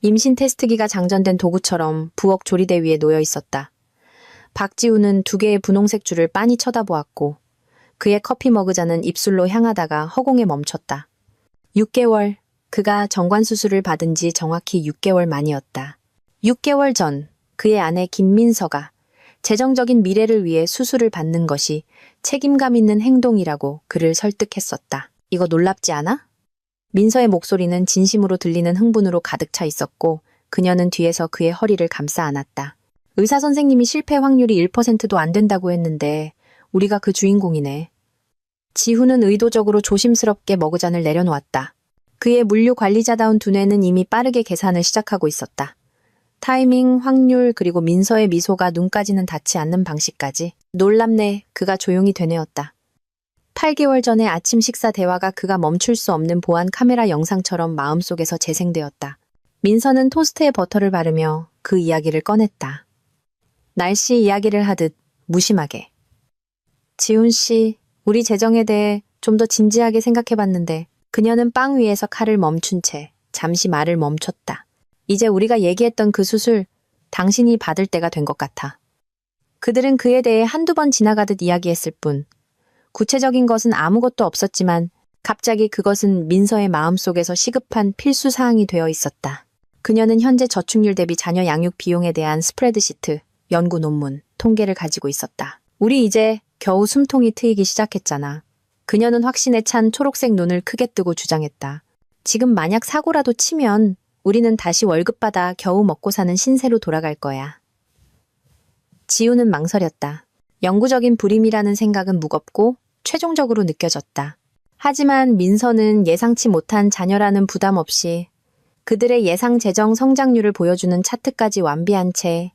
임신 테스트기가 장전된 도구처럼 부엌 조리대 위에 놓여 있었다. 박지우는 2개의 분홍색 줄을 빤히 쳐다보았고 그의 커피 머그잔은 입술로 향하다가 허공에 멈췄다. 6개월, 그가 정관수술을 받은 지 정확히 6개월 만이었다. 6개월 전 그의 아내 김민서가 재정적인 미래를 위해 수술을 받는 것이 책임감 있는 행동이라고 그를 설득했었다. 이거 놀랍지 않아? 민서의 목소리는 진심으로 들리는 흥분으로 가득 차 있었고 그녀는 뒤에서 그의 허리를 감싸 안았다. 의사 선생님이 실패 확률이 1%도 안 된다고 했는데 우리가 그 주인공이네. 지훈은 의도적으로 조심스럽게 머그잔을 내려놓았다. 그의 물류 관리자다운 두뇌는 이미 빠르게 계산을 시작하고 있었다. 타이밍, 확률, 그리고 민서의 미소가 눈까지는 닿지 않는 방식까지. 놀랍네, 그가 조용히 되뇌었다. 8개월 전의 아침 식사 대화가 그가 멈출 수 없는 보안 카메라 영상처럼 마음속에서 재생되었다. 민서는 토스트에 버터를 바르며 그 이야기를 꺼냈다. 날씨 이야기를 하듯 무심하게. 지훈 씨, 우리 재정에 대해 좀 더 진지하게 생각해봤는데 그녀는 빵 위에서 칼을 멈춘 채 잠시 말을 멈췄다. 이제 우리가 얘기했던 그 수술, 당신이 받을 때가 된 것 같아. 그들은 그에 대해 한두 번 지나가듯 이야기했을 뿐 구체적인 것은 아무것도 없었지만 갑자기 그것은 민서의 마음속에서 시급한 필수 사항이 되어 있었다. 그녀는 현재 저축률 대비 자녀 양육 비용에 대한 스프레드시트, 연구 논문, 통계를 가지고 있었다. 우리 이제 겨우 숨통이 트이기 시작했잖아. 그녀는 확신에 찬 초록색 눈을 크게 뜨고 주장했다. 지금 만약 사고라도 치면 우리는 다시 월급 받아 겨우 먹고 사는 신세로 돌아갈 거야. 지우는 망설였다. 영구적인 불임이라는 생각은 무겁고 최종적으로 느껴졌다. 하지만 민서는 예상치 못한 자녀라는 부담 없이 그들의 예상 재정 성장률을 보여주는 차트까지 완비한 채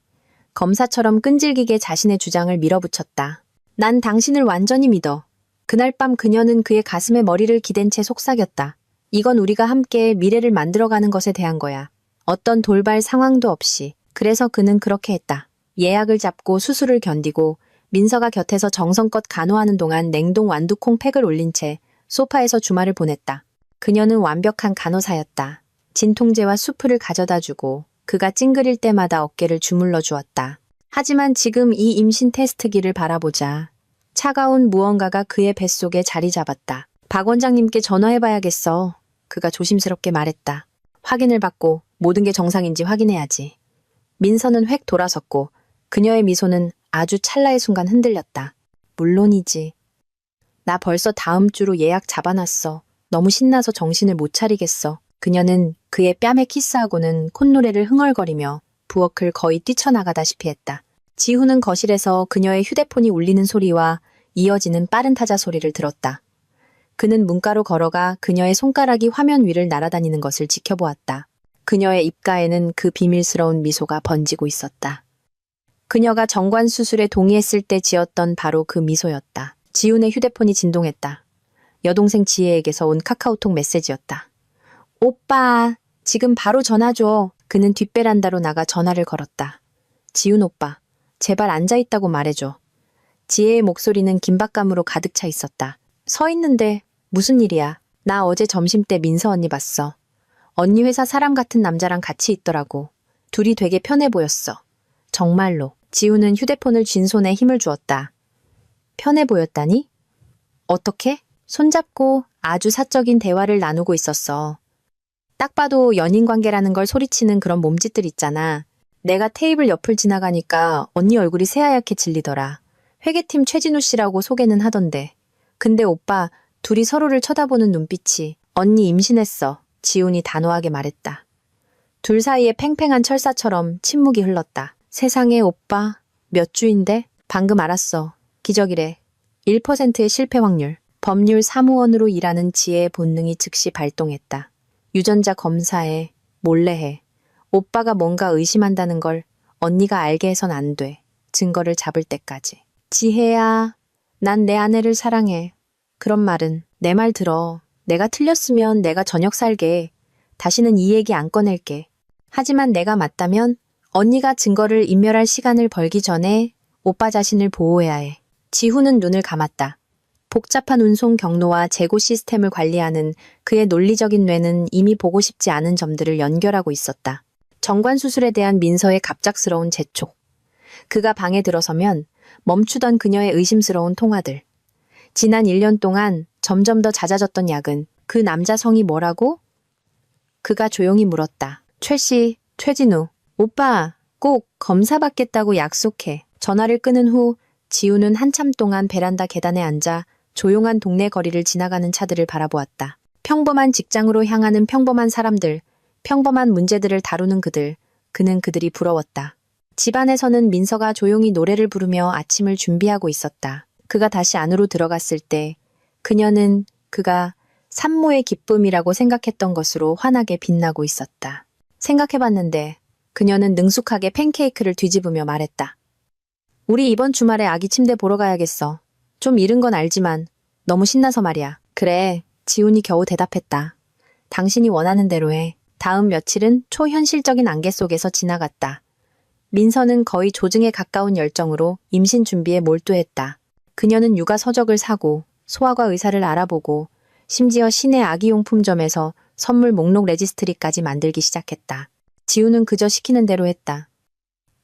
검사처럼 끈질기게 자신의 주장을 밀어붙였다. 난 당신을 완전히 믿어. 그날 밤 그녀는 그의 가슴에 머리를 기댄 채 속삭였다. 이건 우리가 함께 미래를 만들어가는 것에 대한 거야. 어떤 돌발 상황도 없이. 그래서 그는 그렇게 했다. 예약을 잡고 수술을 견디고 민서가 곁에서 정성껏 간호하는 동안 냉동 완두콩 팩을 올린 채 소파에서 주말을 보냈다. 그녀는 완벽한 간호사였다. 진통제와 수프를 가져다 주고 그가 찡그릴 때마다 어깨를 주물러 주었다. 하지만 지금 이 임신 테스트기를 바라보자 차가운 무언가가 그의 뱃속에 자리 잡았다. 박 원장님께 전화해봐야겠어. 그가 조심스럽게 말했다. 확인을 받고 모든 게 정상인지 확인해야지. 민서는 획 돌아섰고 그녀의 미소는 아주 찰나의 순간 흔들렸다. 물론이지. 나 벌써 다음 주로 예약 잡아놨어. 너무 신나서 정신을 못 차리겠어. 그녀는 그의 뺨에 키스하고는 콧노래를 흥얼거리며 부엌을 거의 뛰쳐나가다시피 했다. 지훈은 거실에서 그녀의 휴대폰이 울리는 소리와 이어지는 빠른 타자 소리를 들었다. 그는 문가로 걸어가 그녀의 손가락이 화면 위를 날아다니는 것을 지켜보았다. 그녀의 입가에는 그 비밀스러운 미소가 번지고 있었다. 그녀가 정관 수술에 동의했을 때 지었던 바로 그 미소였다. 지훈의 휴대폰이 진동했다. 여동생 지혜에게서 온 카카오톡 메시지였다. 오빠, 지금 바로 전화 줘. 그는 뒷베란다로 나가 전화를 걸었다. 지훈 오빠, 제발 앉아있다고 말해줘. 지혜의 목소리는 긴박감으로 가득 차 있었다. 서 있는데 무슨 일이야? 나 어제 점심때 민서 언니 봤어. 언니 회사 사람 같은 남자랑 같이 있더라고. 둘이 되게 편해 보였어. 정말로. 지훈은 휴대폰을 쥔 손에 힘을 주었다. 편해 보였다니? 어떻게? 손잡고 아주 사적인 대화를 나누고 있었어. 딱 봐도 연인 관계라는 걸 소리치는 그런 몸짓들 있잖아. 내가 테이블 옆을 지나가니까 언니 얼굴이 새하얗게 질리더라. 회계팀 최진우 씨라고 소개는 하던데. 근데 오빠, 둘이 서로를 쳐다보는 눈빛이 언니 임신했어. 지훈이 단호하게 말했다. 둘 사이에 팽팽한 철사처럼 침묵이 흘렀다. 세상에 오빠, 몇 주인데? 방금 알았어. 기적이래. 1%의 실패 확률. 법률 사무원으로 일하는 지혜의 본능이 즉시 발동했다. 유전자 검사해. 몰래 해. 오빠가 뭔가 의심한다는 걸 언니가 알게 해선 안 돼. 증거를 잡을 때까지. 지혜야, 난 내 아내를 사랑해. 그런 말은 내 말 들어. 내가 틀렸으면 내가 저녁 살게. 다시는 이 얘기 안 꺼낼게. 하지만 내가 맞다면 언니가 증거를 인멸할 시간을 벌기 전에 오빠 자신을 보호해야 해. 지훈은 눈을 감았다. 복잡한 운송 경로와 재고 시스템을 관리하는 그의 논리적인 뇌는 이미 보고 싶지 않은 점들을 연결하고 있었다. 정관 수술에 대한 민서의 갑작스러운 재촉. 그가 방에 들어서면 멈추던 그녀의 의심스러운 통화들. 지난 1년 동안 점점 더 잦아졌던 야근. 그 남자 성이 뭐라고? 그가 조용히 물었다. 최씨, 최진우. 오빠, 꼭 검사 받겠다고 약속해. 전화를 끊은 후 지우는 한참 동안 베란다 계단에 앉아 조용한 동네 거리를 지나가는 차들을 바라보았다. 평범한 직장으로 향하는 평범한 사람들, 평범한 문제들을 다루는 그들. 그는 그들이 부러웠다. 집안에서는 민서가 조용히 노래를 부르며 아침을 준비하고 있었다. 그가 다시 안으로 들어갔을 때 그녀는 그가 산모의 기쁨이라고 생각했던 것으로 환하게 빛나고 있었다. 생각해봤는데 그녀는 능숙하게 팬케이크를 뒤집으며 말했다. 우리 이번 주말에 아기 침대 보러 가야겠어. 좀 이른 건 알지만 너무 신나서 말이야. 그래, 지훈이 겨우 대답했다. 당신이 원하는 대로 해. 다음 며칠은 초현실적인 안개 속에서 지나갔다. 민서는 거의 조증에 가까운 열정으로 임신 준비에 몰두했다. 그녀는 육아 서적을 사고 소아과 의사를 알아보고 심지어 시내 아기용품점에서 선물 목록 레지스트리까지 만들기 시작했다. 지우는 그저 시키는 대로 했다.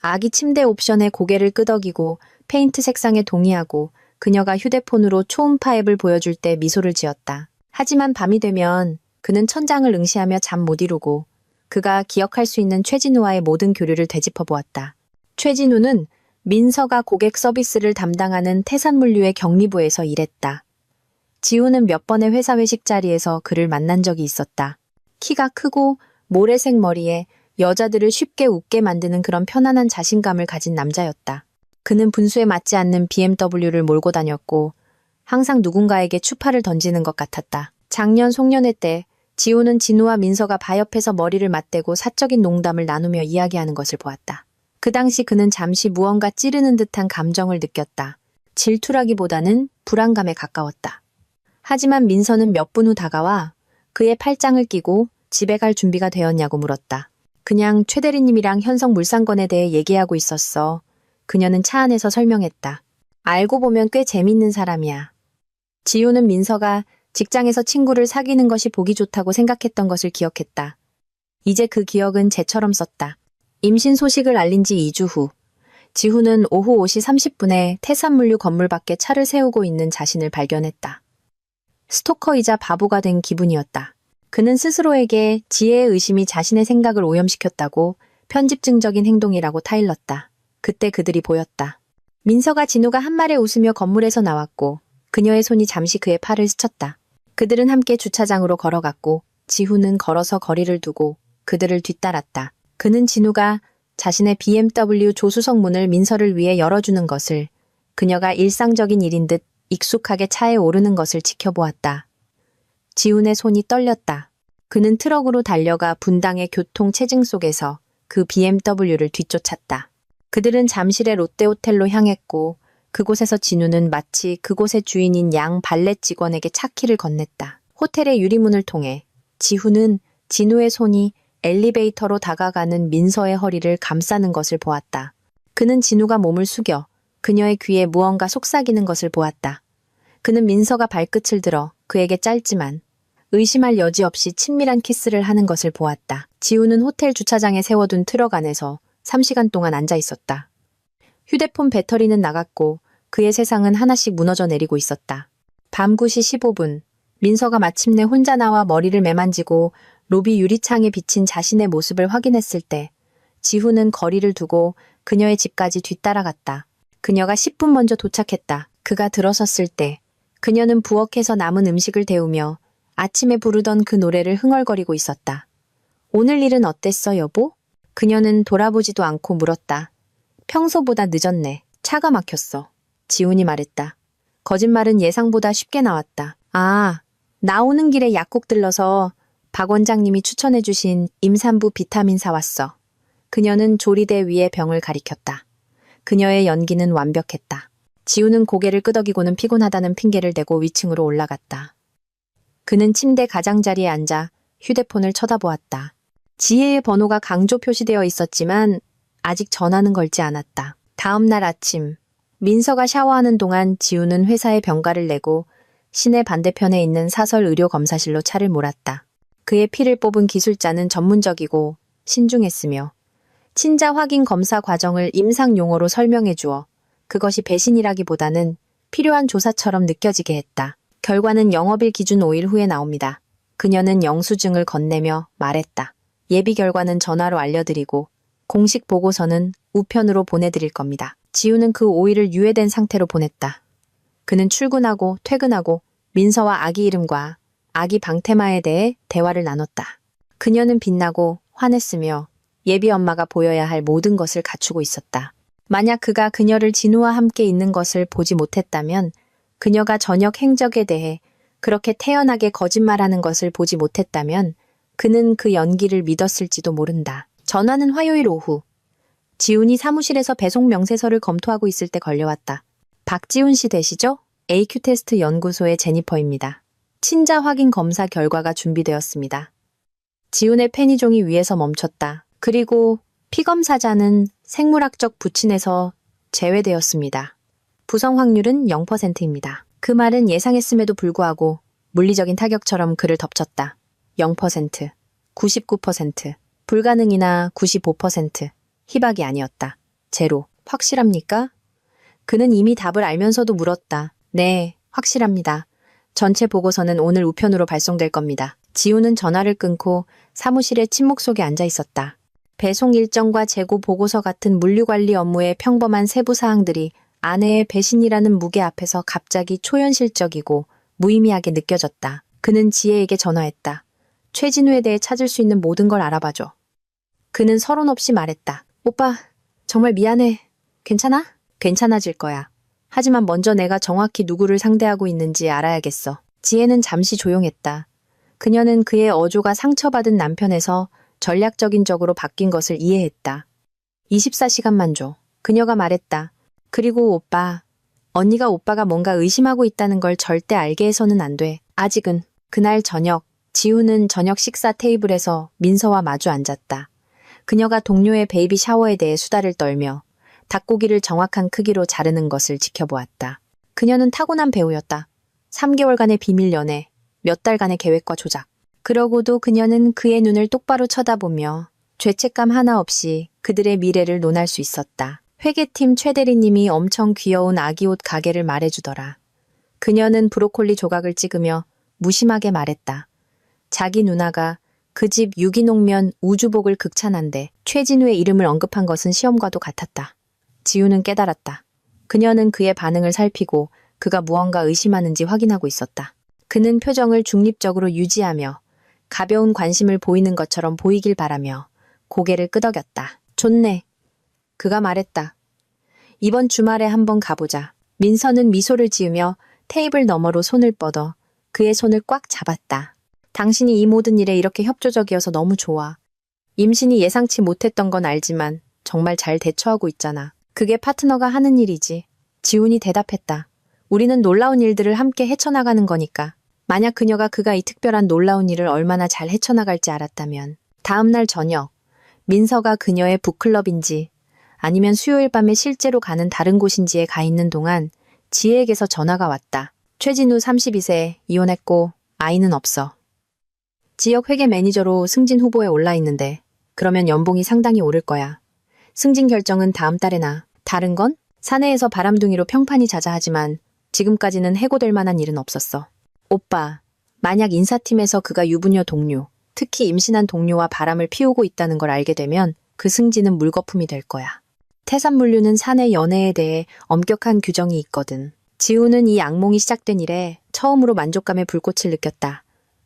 아기 침대 옵션에 고개를 끄덕이고 페인트 색상에 동의하고 그녀가 휴대폰으로 초음파 앱을 보여줄 때 미소를 지었다. 하지만 밤이 되면 그는 천장을 응시하며 잠 못 이루고 그가 기억할 수 있는 최진우와의 모든 교류를 되짚어 보았다. 최진우는 민서가 고객 서비스를 담당하는 태산물류의 격리부에서 일했다. 지우는 몇 번의 회사 회식 자리에서 그를 만난 적이 있었다. 키가 크고 모래색 머리에 여자들을 쉽게 웃게 만드는 그런 편안한 자신감을 가진 남자였다. 그는 분수에 맞지 않는 BMW를 몰고 다녔고 항상 누군가에게 추파를 던지는 것 같았다. 작년 송년회 때 지우는 진우와 민서가 바 옆에서 머리를 맞대고 사적인 농담을 나누며 이야기하는 것을 보았다. 그 당시 그는 잠시 무언가 찌르는 듯한 감정을 느꼈다. 질투라기보다는 불안감에 가까웠다. 하지만 민서는 몇 분 후 다가와 그의 팔짱을 끼고 집에 갈 준비가 되었냐고 물었다. 그냥 최 대리님이랑 현성 물상건에 대해 얘기하고 있었어. 그녀는 차 안에서 설명했다. 알고 보면 꽤 재밌는 사람이야. 지우는 민서가 직장에서 친구를 사귀는 것이 보기 좋다고 생각했던 것을 기억했다. 이제 그 기억은 재처럼 썼다. 임신 소식을 알린 지 2주 후, 지우는 오후 5시 30분에 태산물류 건물 밖에 차를 세우고 있는 자신을 발견했다. 스토커이자 바보가 된 기분이었다. 그는 스스로에게 지혜의 의심이 자신의 생각을 오염시켰다고 편집증적인 행동이라고 타일렀다. 그때 그들이 보였다. 민서가 진우가 한 말에 웃으며 건물에서 나왔고 그녀의 손이 잠시 그의 팔을 스쳤다. 그들은 함께 주차장으로 걸어갔고 지훈은 걸어서 거리를 두고 그들을 뒤따랐다. 그는 진우가 자신의 BMW 조수석 문을 민서를 위해 열어주는 것을, 그녀가 일상적인 일인 듯 익숙하게 차에 오르는 것을 지켜보았다. 지훈의 손이 떨렸다. 그는 트럭으로 달려가 분당의 교통 체증 속에서 그 BMW를 뒤쫓았다. 그들은 잠실의 롯데호텔로 향했고 그곳에서 진우는 마치 그곳의 주인인 양 발렛 직원에게 차키를 건넸다. 호텔의 유리문을 통해 지훈은 진우의 손이 엘리베이터로 다가가는 민서의 허리를 감싸는 것을 보았다. 그는 진우가 몸을 숙여 그녀의 귀에 무언가 속삭이는 것을 보았다. 그는 민서가 발끝을 들어 그에게 짧지만 의심할 여지 없이 친밀한 키스를 하는 것을 보았다. 지우는 호텔 주차장에 세워둔 트럭 안에서 3시간 동안 앉아 있었다. 휴대폰 배터리는 나갔고 그의 세상은 하나씩 무너져 내리고 있었다. 밤 9시 15분, 민서가 마침내 혼자 나와 머리를 매만지고 로비 유리창에 비친 자신의 모습을 확인했을 때 지훈은 거리를 두고 그녀의 집까지 뒤따라갔다. 그녀가 10분 먼저 도착했다. 그가 들어섰을 때 그녀는 부엌에서 남은 음식을 데우며 아침에 부르던 그 노래를 흥얼거리고 있었다. 오늘 일은 어땠어, 여보? 그녀는 돌아보지도 않고 물었다. 평소보다 늦었네. 차가 막혔어. 지훈이 말했다. 거짓말은 예상보다 쉽게 나왔다. 아, 나오는 길에 약국 들러서 박 원장님이 추천해주신 임산부 비타민 사왔어. 그녀는 조리대 위에 병을 가리켰다. 그녀의 연기는 완벽했다. 지우는 고개를 끄덕이고는 피곤하다는 핑계를 대고 위층으로 올라갔다. 그는 침대 가장자리에 앉아 휴대폰을 쳐다보았다. 지혜의 번호가 강조 표시되어 있었지만 아직 전화는 걸지 않았다. 다음 날 아침, 민서가 샤워하는 동안 지우는 회사에 병가를 내고 시내 반대편에 있는 사설 의료검사실로 차를 몰았다. 그의 피를 뽑은 기술자는 전문적이고 신중했으며 친자 확인 검사 과정을 임상 용어로 설명해 주어 그것이 배신이라기보다는 필요한 조사처럼 느껴지게 했다. 결과는 영업일 기준 5일 후에 나옵니다. 그녀는 영수증을 건네며 말했다. 예비 결과는 전화로 알려드리고 공식 보고서는 우편으로 보내드릴 겁니다. 지우는 그 5일을 유예된 상태로 보냈다. 그는 출근하고 퇴근하고 민서와 아기 이름과 아기 방태마에 대해 대화를 나눴다. 그녀는 빛나고 환했으며 예비 엄마가 보여야 할 모든 것을 갖추고 있었다. 만약 그가 그녀를 진우와 함께 있는 것을 보지 못했다면 그녀가 저녁 행적에 대해 그렇게 태연하게 거짓말하는 것을 보지 못했다면 그는 그 연기를 믿었을지도 모른다. 전화는 화요일 오후. 지훈이 사무실에서 배송 명세서를 검토하고 있을 때 걸려왔다. 박지훈 씨 되시죠? AQ테스트 연구소의 제니퍼입니다. 친자 확인 검사 결과가 준비되었습니다. 지훈의 페니종이 위에서 멈췄다. 그리고 피검사자는 생물학적 부친에서 제외되었습니다. 부성 확률은 0%입니다. 그 말은 예상했음에도 불구하고 물리적인 타격처럼 그를 덮쳤다. 0%, 99%, 불가능이나 95%, 희박이 아니었다. 제로, 확실합니까? 그는 이미 답을 알면서도 물었다. 네, 확실합니다. 전체 보고서는 오늘 우편으로 발송될 겁니다. 지우는 전화를 끊고 사무실의 침묵 속에 앉아 있었다. 배송 일정과 재고 보고서 같은 물류관리 업무의 평범한 세부 사항들이 아내의 배신이라는 무게 앞에서 갑자기 초현실적이고 무의미하게 느껴졌다. 그는 지혜에게 전화했다. 최진우에 대해 찾을 수 있는 모든 걸 알아봐줘. 그는 서론 없이 말했다. 오빠, 정말 미안해. 괜찮아? 괜찮아질 거야. 하지만 먼저 내가 정확히 누구를 상대하고 있는지 알아야겠어. 지혜는 잠시 조용했다. 그녀는 그의 어조가 상처받은 남편에서 전략적인 적으로 바뀐 것을 이해했다. 24시간만 줘. 그녀가 말했다. 그리고 오빠, 언니가 오빠가 뭔가 의심하고 있다는 걸 절대 알게 해서는 안 돼. 아직은. 그날 저녁, 지우는 저녁 식사 테이블에서 민서와 마주 앉았다. 그녀가 동료의 베이비 샤워에 대해 수다를 떨며 닭고기를 정확한 크기로 자르는 것을 지켜보았다. 그녀는 타고난 배우였다. 3개월간의 비밀 연애, 몇 달간의 계획과 조작. 그러고도 그녀는 그의 눈을 똑바로 쳐다보며 죄책감 하나 없이 그들의 미래를 논할 수 있었다. 회계팀 최 대리님이 엄청 귀여운 아기 옷 가게를 말해주더라. 그녀는 브로콜리 조각을 찍으며 무심하게 말했다. 자기 누나가 그 집 유기농면 우주복을 극찬한데 최진우의 이름을 언급한 것은 시험과도 같았다. 지우는 깨달았다. 그녀는 그의 반응을 살피고 그가 무언가 의심하는지 확인하고 있었다. 그는 표정을 중립적으로 유지하며 가벼운 관심을 보이는 것처럼 보이길 바라며 고개를 끄덕였다. 좋네. 그가 말했다. 이번 주말에 한번 가보자. 민서는 미소를 지으며 테이블 너머로 손을 뻗어 그의 손을 꽉 잡았다. 당신이 이 모든 일에 이렇게 협조적이어서 너무 좋아. 임신이 예상치 못했던 건 알지만 정말 잘 대처하고 있잖아. 그게 파트너가 하는 일이지. 지훈이 대답했다. 우리는 놀라운 일들을 함께 헤쳐나가는 거니까. 만약 그가 이 특별한 놀라운 일을 얼마나 잘 헤쳐나갈지 알았다면. 다음 날 저녁, 민서가 그녀의 북클럽인지 아니면 수요일 밤에 실제로 가는 다른 곳인지에 가 있는 동안 지혜에게서 전화가 왔다. 최진우 32세, 이혼했고 아이는 없어. 지역 회계 매니저로 승진 후보에 올라 있는데 그러면 연봉이 상당히 오를 거야. 승진 결정은 다음 달에 나. 다른 건? 사내에서 바람둥이로 평판이 자자하지만 지금까지는 해고될 만한 일은 없었어. 오빠, 만약 인사팀에서 그가 유부녀 동료, 특히 임신한 동료와 바람을 피우고 있다는 걸 알게 되면 그 승진은 물거품이 될 거야. 태산물류는 사내 연애에 대해 엄격한 규정이 있거든. 지우는 이 악몽이 시작된 이래 처음으로 만족감의 불꽃을 느꼈다.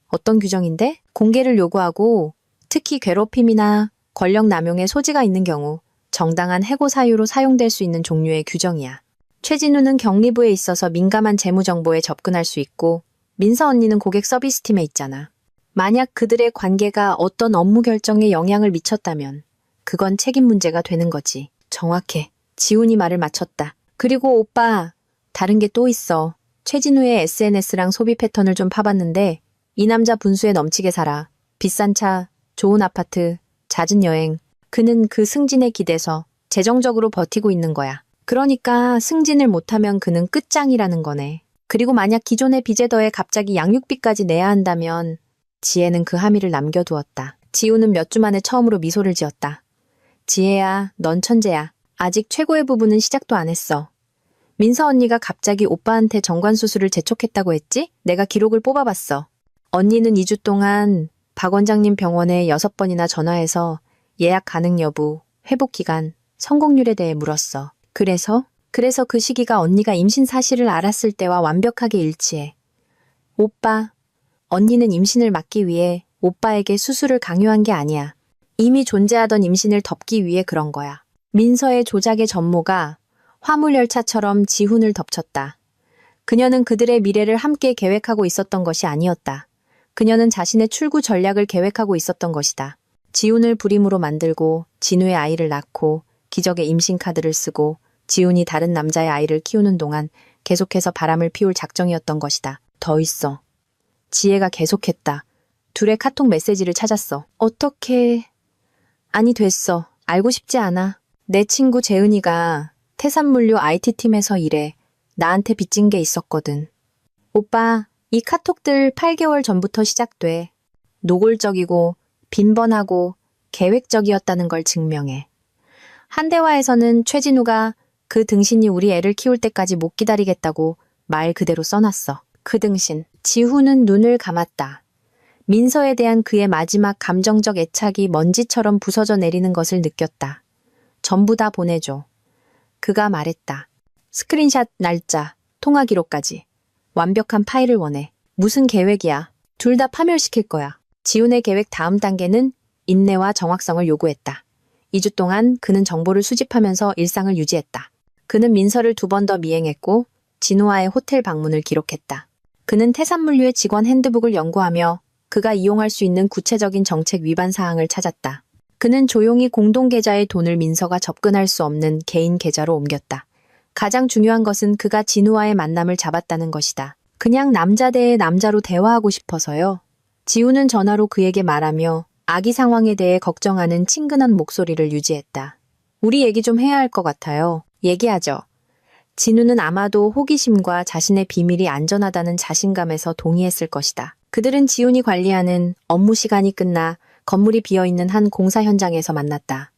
어떤 규정인데? 공개를 요구하고 특히 괴롭힘이나 권력 남용의 소지가 있는 경우 정당한 해고 사유로 사용될 수 있는 종류의 규정이야. 최진우는 격리부에 있어서 민감한 재무 정보에 접근할 수 있고 민서 언니는 고객 서비스팀에 있잖아. 만약 그들의 관계가 어떤 업무 결정에 영향을 미쳤다면 그건 책임 문제가 되는 거지. 정확해. 지훈이 말을 마쳤다. 그리고 오빠, 다른 게 또 있어. 최진우의 SNS랑 소비 패턴을 좀 파봤는데 이 남자 분수에 넘치게 살아. 비싼 차, 좋은 아파트, 잦은 여행. 그는 그 승진에 기대서 재정적으로 버티고 있는 거야. 그러니까 승진을 못하면 그는 끝장이라는 거네. 그리고 만약 기존의 빚에 더해 갑자기 양육비까지 내야 한다면 지혜는 그 함의를 남겨두었다. 지우는 몇 주 만에 처음으로 미소를 지었다. 지혜야, 넌 천재야. 아직 최고의 부분은 시작도 안 했어. 민서 언니가 갑자기 오빠한테 정관수술을 재촉했다고 했지? 내가 기록을 뽑아봤어. 언니는 2주 동안 박 원장님 병원에 6번이나 전화해서 예약 가능 여부, 회복 기간, 성공률에 대해 물었어. 그래서 그 시기가 언니가 임신 사실을 알았을 때와 완벽하게 일치해. 오빠, 언니는 임신을 막기 위해 오빠에게 수술을 강요한 게 아니야. 이미 존재하던 임신을 덮기 위해 그런 거야. 민서의 조작의 전모가 화물열차처럼 지훈을 덮쳤다. 그녀는 그들의 미래를 함께 계획하고 있었던 것이 아니었다. 그녀는 자신의 출구 전략을 계획하고 있었던 것이다. 지훈을 불임으로 만들고 진우의 아이를 낳고 기적의 임신 카드를 쓰고 지훈이 다른 남자의 아이를 키우는 동안 계속해서 바람을 피울 작정이었던 것이다. 더 있어. 지혜가 계속했다. 둘의 카톡 메시지를 찾았어. 어떻게... 아니 됐어. 알고 싶지 않아. 내 친구 재은이가 태산물류 IT팀에서 일해. 나한테 빚진 게 있었거든. 오빠, 이 카톡들 8개월 전부터 시작돼. 노골적이고 빈번하고 계획적이었다는 걸 증명해. 한대화에서는 최진우가 그 등신이 우리 애를 키울 때까지 못 기다리겠다고 말 그대로 써놨어. 그 등신. 지훈은 눈을 감았다. 민서에 대한 그의 마지막 감정적 애착이 먼지처럼 부서져 내리는 것을 느꼈다. 전부 다 보내줘. 그가 말했다. 스크린샷, 날짜, 통화 기록까지. 완벽한 파일을 원해. 무슨 계획이야? 둘 다 파멸시킬 거야. 지훈의 계획 다음 단계는 인내와 정확성을 요구했다. 2주 동안 그는 정보를 수집하면서 일상을 유지했다. 그는 민서를 2번 더 미행했고 진우와의 호텔 방문을 기록했다. 그는 태산물류의 직원 핸드북을 연구하며 그가 이용할 수 있는 구체적인 정책 위반 사항을 찾았다. 그는 조용히 공동계좌의 돈을 민서가 접근할 수 없는 개인 계좌로 옮겼다. 가장 중요한 것은 그가 진우와의 만남을 잡았다는 것이다. 그냥 남자 대 남자로 대화하고 싶어서요. 지우는 전화로 그에게 말하며 아기 상황에 대해 걱정하는 친근한 목소리를 유지했다. 우리 얘기 좀 해야 할 것 같아요. 얘기하죠. 진우는 아마도 호기심과 자신의 비밀이 안전하다는 자신감에서 동의했을 것이다. 그들은 지훈이 관리하는 업무 시간이 끝나 건물이 비어있는 한 공사 현장에서 만났다.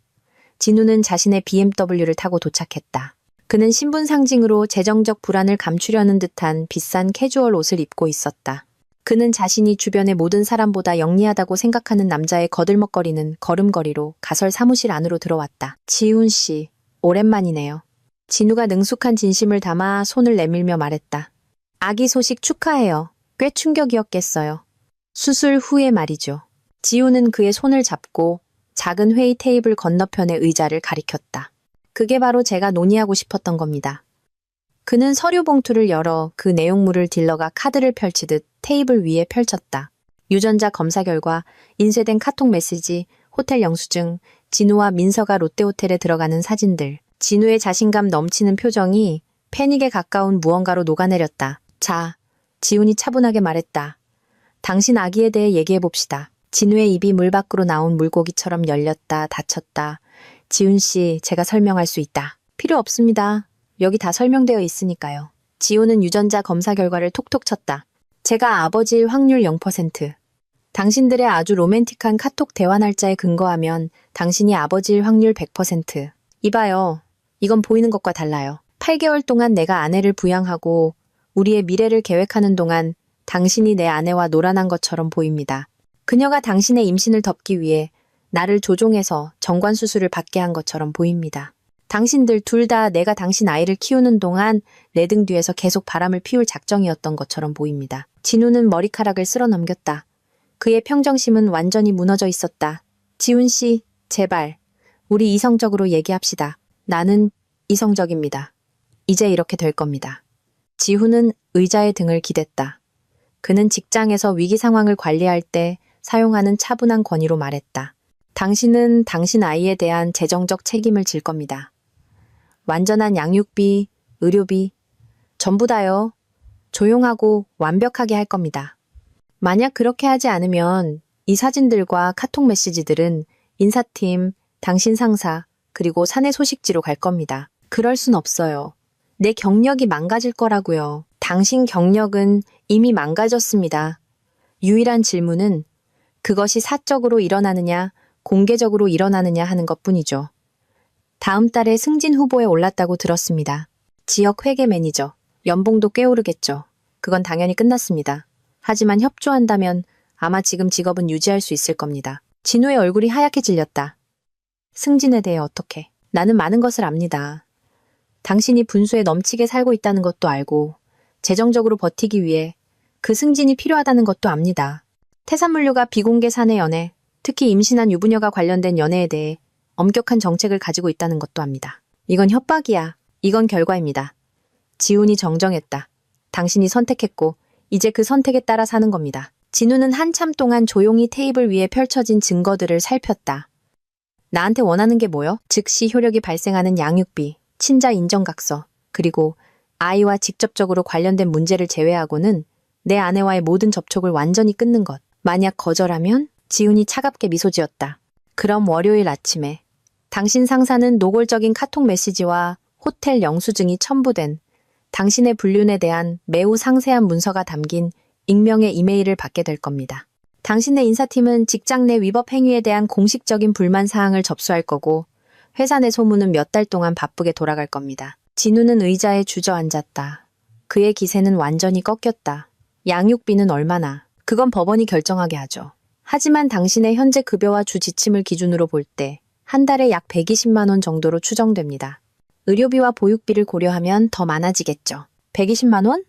진우는 자신의 BMW를 타고 도착했다. 그는 신분 상징으로 재정적 불안을 감추려는 듯한 비싼 캐주얼 옷을 입고 있었다. 그는 자신이 주변의 모든 사람보다 영리하다고 생각하는 남자의 거들먹거리는 걸음걸이로 가설 사무실 안으로 들어왔다. 지훈 씨, 오랜만이네요. 진우가 능숙한 진심을 담아 손을 내밀며 말했다. 아기 소식 축하해요. 꽤 충격이었겠어요. 수술 후에 말이죠. 지우는 그의 손을 잡고 작은 회의 테이블 건너편의 의자를 가리켰다. 그게 바로 제가 논의하고 싶었던 겁니다. 그는 서류 봉투를 열어 그 내용물을 딜러가 카드를 펼치듯 테이블 위에 펼쳤다. 유전자 검사 결과, 인쇄된 카톡 메시지, 호텔 영수증, 진우와 민서가 롯데호텔에 들어가는 사진들. 진우의 자신감 넘치는 표정이 패닉에 가까운 무언가로 녹아내렸다. 자, 지훈이 차분하게 말했다. 당신 아기에 대해 얘기해봅시다. 진우의 입이 물 밖으로 나온 물고기처럼 열렸다, 닫혔다. 지훈 씨, 제가 설명할 수 있다. 필요 없습니다. 여기 다 설명되어 있으니까요. 지훈은 유전자 검사 결과를 톡톡 쳤다. 제가 아버지일 확률 0%. 당신들의 아주 로맨틱한 카톡 대화 날짜에 근거하면 당신이 아버지일 확률 100%. 이봐요. 이건 보이는 것과 달라요. 8개월 동안 내가 아내를 부양하고 우리의 미래를 계획하는 동안 당신이 내 아내와 놀아난 것처럼 보입니다. 그녀가 당신의 임신을 덮기 위해 나를 조종해서 정관수술을 받게 한 것처럼 보입니다. 당신들 둘 다 내가 당신 아이를 키우는 동안 내 등 뒤에서 계속 바람을 피울 작정이었던 것처럼 보입니다. 진우는 머리카락을 쓸어 넘겼다. 그의 평정심은 완전히 무너져 있었다. 지훈 씨, 제발. 우리 이성적으로 얘기합시다. 나는 이성적입니다. 이제 이렇게 될 겁니다. 지훈은 의자의 등을 기댔다. 그는 직장에서 위기 상황을 관리할 때 사용하는 차분한 권위로 말했다. 당신은 당신 아이에 대한 재정적 책임을 질 겁니다. 완전한 양육비, 의료비, 전부 다요. 조용하고 완벽하게 할 겁니다. 만약 그렇게 하지 않으면 이 사진들과 카톡 메시지들은 인사팀, 당신 상사, 그리고 사내 소식지로 갈 겁니다. 그럴 순 없어요. 내 경력이 망가질 거라고요. 당신 경력은 이미 망가졌습니다. 유일한 질문은 그것이 사적으로 일어나느냐, 공개적으로 일어나느냐 하는 것뿐이죠. 다음 달에 승진 후보에 올랐다고 들었습니다. 지역 회계 매니저. 연봉도 꽤 오르겠죠. 그건 당연히 끝났습니다. 하지만 협조한다면 아마 지금 직업은 유지할 수 있을 겁니다. 진우의 얼굴이 하얗게 질렸다. 승진에 대해 어떻게? 나는 많은 것을 압니다. 당신이 분수에 넘치게 살고 있다는 것도 알고 재정적으로 버티기 위해 그 승진이 필요하다는 것도 압니다. 태산물류가 비공개 사내 연애, 특히 임신한 유부녀가 관련된 연애에 대해 엄격한 정책을 가지고 있다는 것도 압니다. 이건 협박이야. 이건 결과입니다. 지훈이 정정했다. 당신이 선택했고 이제 그 선택에 따라 사는 겁니다. 진우는 한참 동안 조용히 테이블 위에 펼쳐진 증거들을 살폈다. 나한테 원하는 게 뭐요? 즉시 효력이 발생하는 양육비, 친자 인정각서, 그리고 아이와 직접적으로 관련된 문제를 제외하고는 내 아내와의 모든 접촉을 완전히 끊는 것. 만약 거절하면? 지훈이 차갑게 미소 지었다. 그럼 월요일 아침에 당신 상사는 노골적인 카톡 메시지와 호텔 영수증이 첨부된 당신의 불륜에 대한 매우 상세한 문서가 담긴 익명의 이메일을 받게 될 겁니다. 당신의 인사팀은 직장 내 위법 행위에 대한 공식적인 불만 사항을 접수할 거고 회사 내 소문은 몇 달 동안 바쁘게 돌아갈 겁니다. 진우는 의자에 주저앉았다. 그의 기세는 완전히 꺾였다. 양육비는 얼마나? 그건 법원이 결정하게 하죠. 하지만 당신의 현재 급여와 주 지침을 기준으로 볼 때 한 달에 약 120만 원 정도로 추정됩니다. 의료비와 보육비를 고려하면 더 많아지겠죠. 120만 원?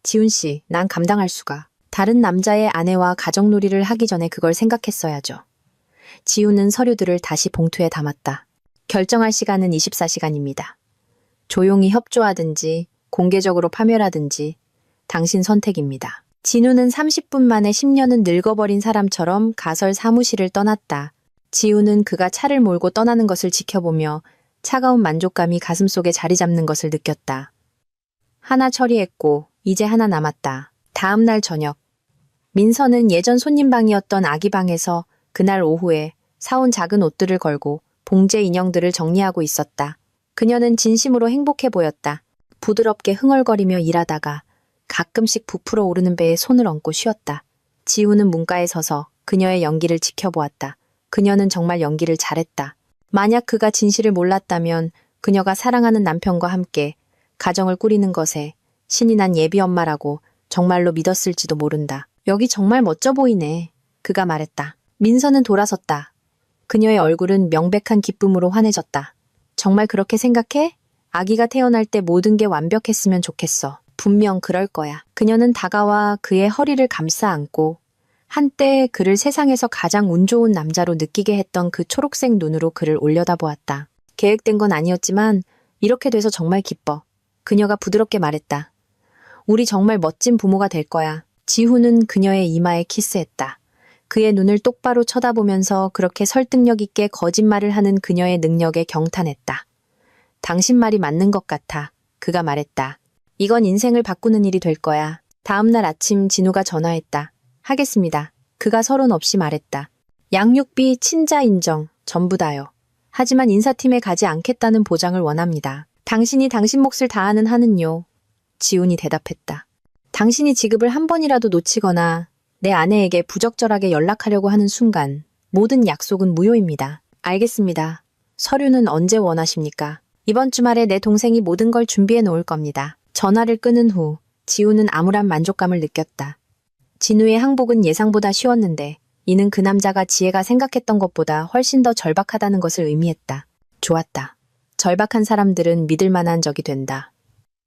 지훈 씨, 난 감당할 수가. 다른 남자의 아내와 가정놀이를 하기 전에 그걸 생각했어야죠. 지훈은 서류들을 다시 봉투에 담았다. 결정할 시간은 24시간입니다. 조용히 협조하든지 공개적으로 파멸하든지 당신 선택입니다. 진우는 30분 만에 10년은 늙어버린 사람처럼 가설 사무실을 떠났다. 지우는 그가 차를 몰고 떠나는 것을 지켜보며 차가운 만족감이 가슴속에 자리 잡는 것을 느꼈다. 하나 처리했고 이제 하나 남았다. 다음 날 저녁. 민서는 예전 손님방이었던 아기방에서 그날 오후에 사온 작은 옷들을 걸고 봉제 인형들을 정리하고 있었다. 그녀는 진심으로 행복해 보였다. 부드럽게 흥얼거리며 일하다가 가끔씩 부풀어 오르는 배에 손을 얹고 쉬었다. 지우는 문가에 서서 그녀의 연기를 지켜보았다. 그녀는 정말 연기를 잘했다. 만약 그가 진실을 몰랐다면 그녀가 사랑하는 남편과 함께 가정을 꾸리는 것에 신이 난 예비 엄마라고 정말로 믿었을지도 모른다. 여기 정말 멋져 보이네. 그가 말했다. 민서는 돌아섰다. 그녀의 얼굴은 명백한 기쁨으로 환해졌다. 정말 그렇게 생각해? 아기가 태어날 때 모든 게 완벽했으면 좋겠어. 분명 그럴 거야. 그녀는 다가와 그의 허리를 감싸 안고 한때 그를 세상에서 가장 운 좋은 남자로 느끼게 했던 그 초록색 눈으로 그를 올려다보았다. 계획된 건 아니었지만 이렇게 돼서 정말 기뻐. 그녀가 부드럽게 말했다. 우리 정말 멋진 부모가 될 거야. 지훈은 그녀의 이마에 키스했다. 그의 눈을 똑바로 쳐다보면서 그렇게 설득력 있게 거짓말을 하는 그녀의 능력에 경탄했다. 당신 말이 맞는 것 같아. 그가 말했다. 이건 인생을 바꾸는 일이 될 거야. 다음 날 아침 진우가 전화했다. 하겠습니다. 그가 서론 없이 말했다. 양육비, 친자 인정, 전부 다요. 하지만 인사팀에 가지 않겠다는 보장을 원합니다. 당신이 당신 몫을 다하는 한은요. 지훈이 대답했다. 당신이 지급을 한 번이라도 놓치거나 내 아내에게 부적절하게 연락하려고 하는 순간 모든 약속은 무효입니다. 알겠습니다. 서류는 언제 원하십니까? 이번 주말에 내 동생이 모든 걸 준비해 놓을 겁니다. 전화를 끊은 후 지우는 암울한 만족감을 느꼈다. 진우의 항복은 예상보다 쉬웠는데 이는 그 남자가 지혜가 생각했던 것보다 훨씬 더 절박하다는 것을 의미했다. 좋았다. 절박한 사람들은 믿을 만한 적이 된다.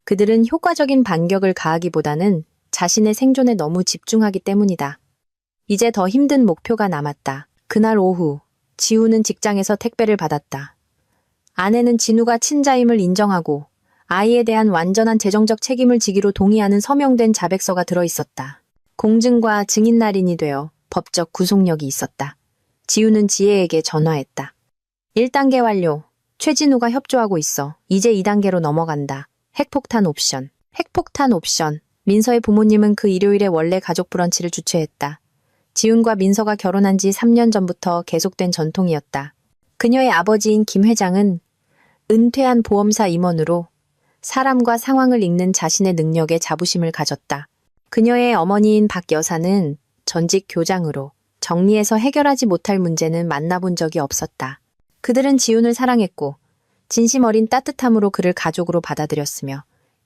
그들은 효과적인 반격을 가하기보다는 자신의 생존에 너무 집중하기 때문이다. 이제 더 힘든 목표가 남았다. 그날 오후 지우는 직장에서 택배를 받았다. 아내는 진우가 친자임을 인정하고 아이에 대한 완전한 재정적 책임을 지기로 동의하는 서명된 자백서가 들어있었다. 공증과 증인 날인이 되어 법적 구속력이 있었다. 지우는 지혜에게 전화했다. 1단계 완료. 최진우가 협조하고 있어. 이제 2단계로 넘어간다. 핵폭탄 옵션. 핵폭탄 옵션. 민서의 부모님은 그 일요일에 원래 가족 브런치를 주최했다. 지훈과 민서가 결혼한 지 3년 전부터 계속된 전통이었다. 그녀의 아버지인 김 회장은 은퇴한 보험사 임원으로 사람과 상황을 읽는 자신의 능력에 자부심을 가졌다. 그녀의 어머니인 박 여사는 전직 교장으로 정리해서 해결하지 못할 문제는 만나본 적이 없었다. 그들은 지훈을 사랑했고 진심 어린 따뜻함으로 그를 가족으로 받아들였으며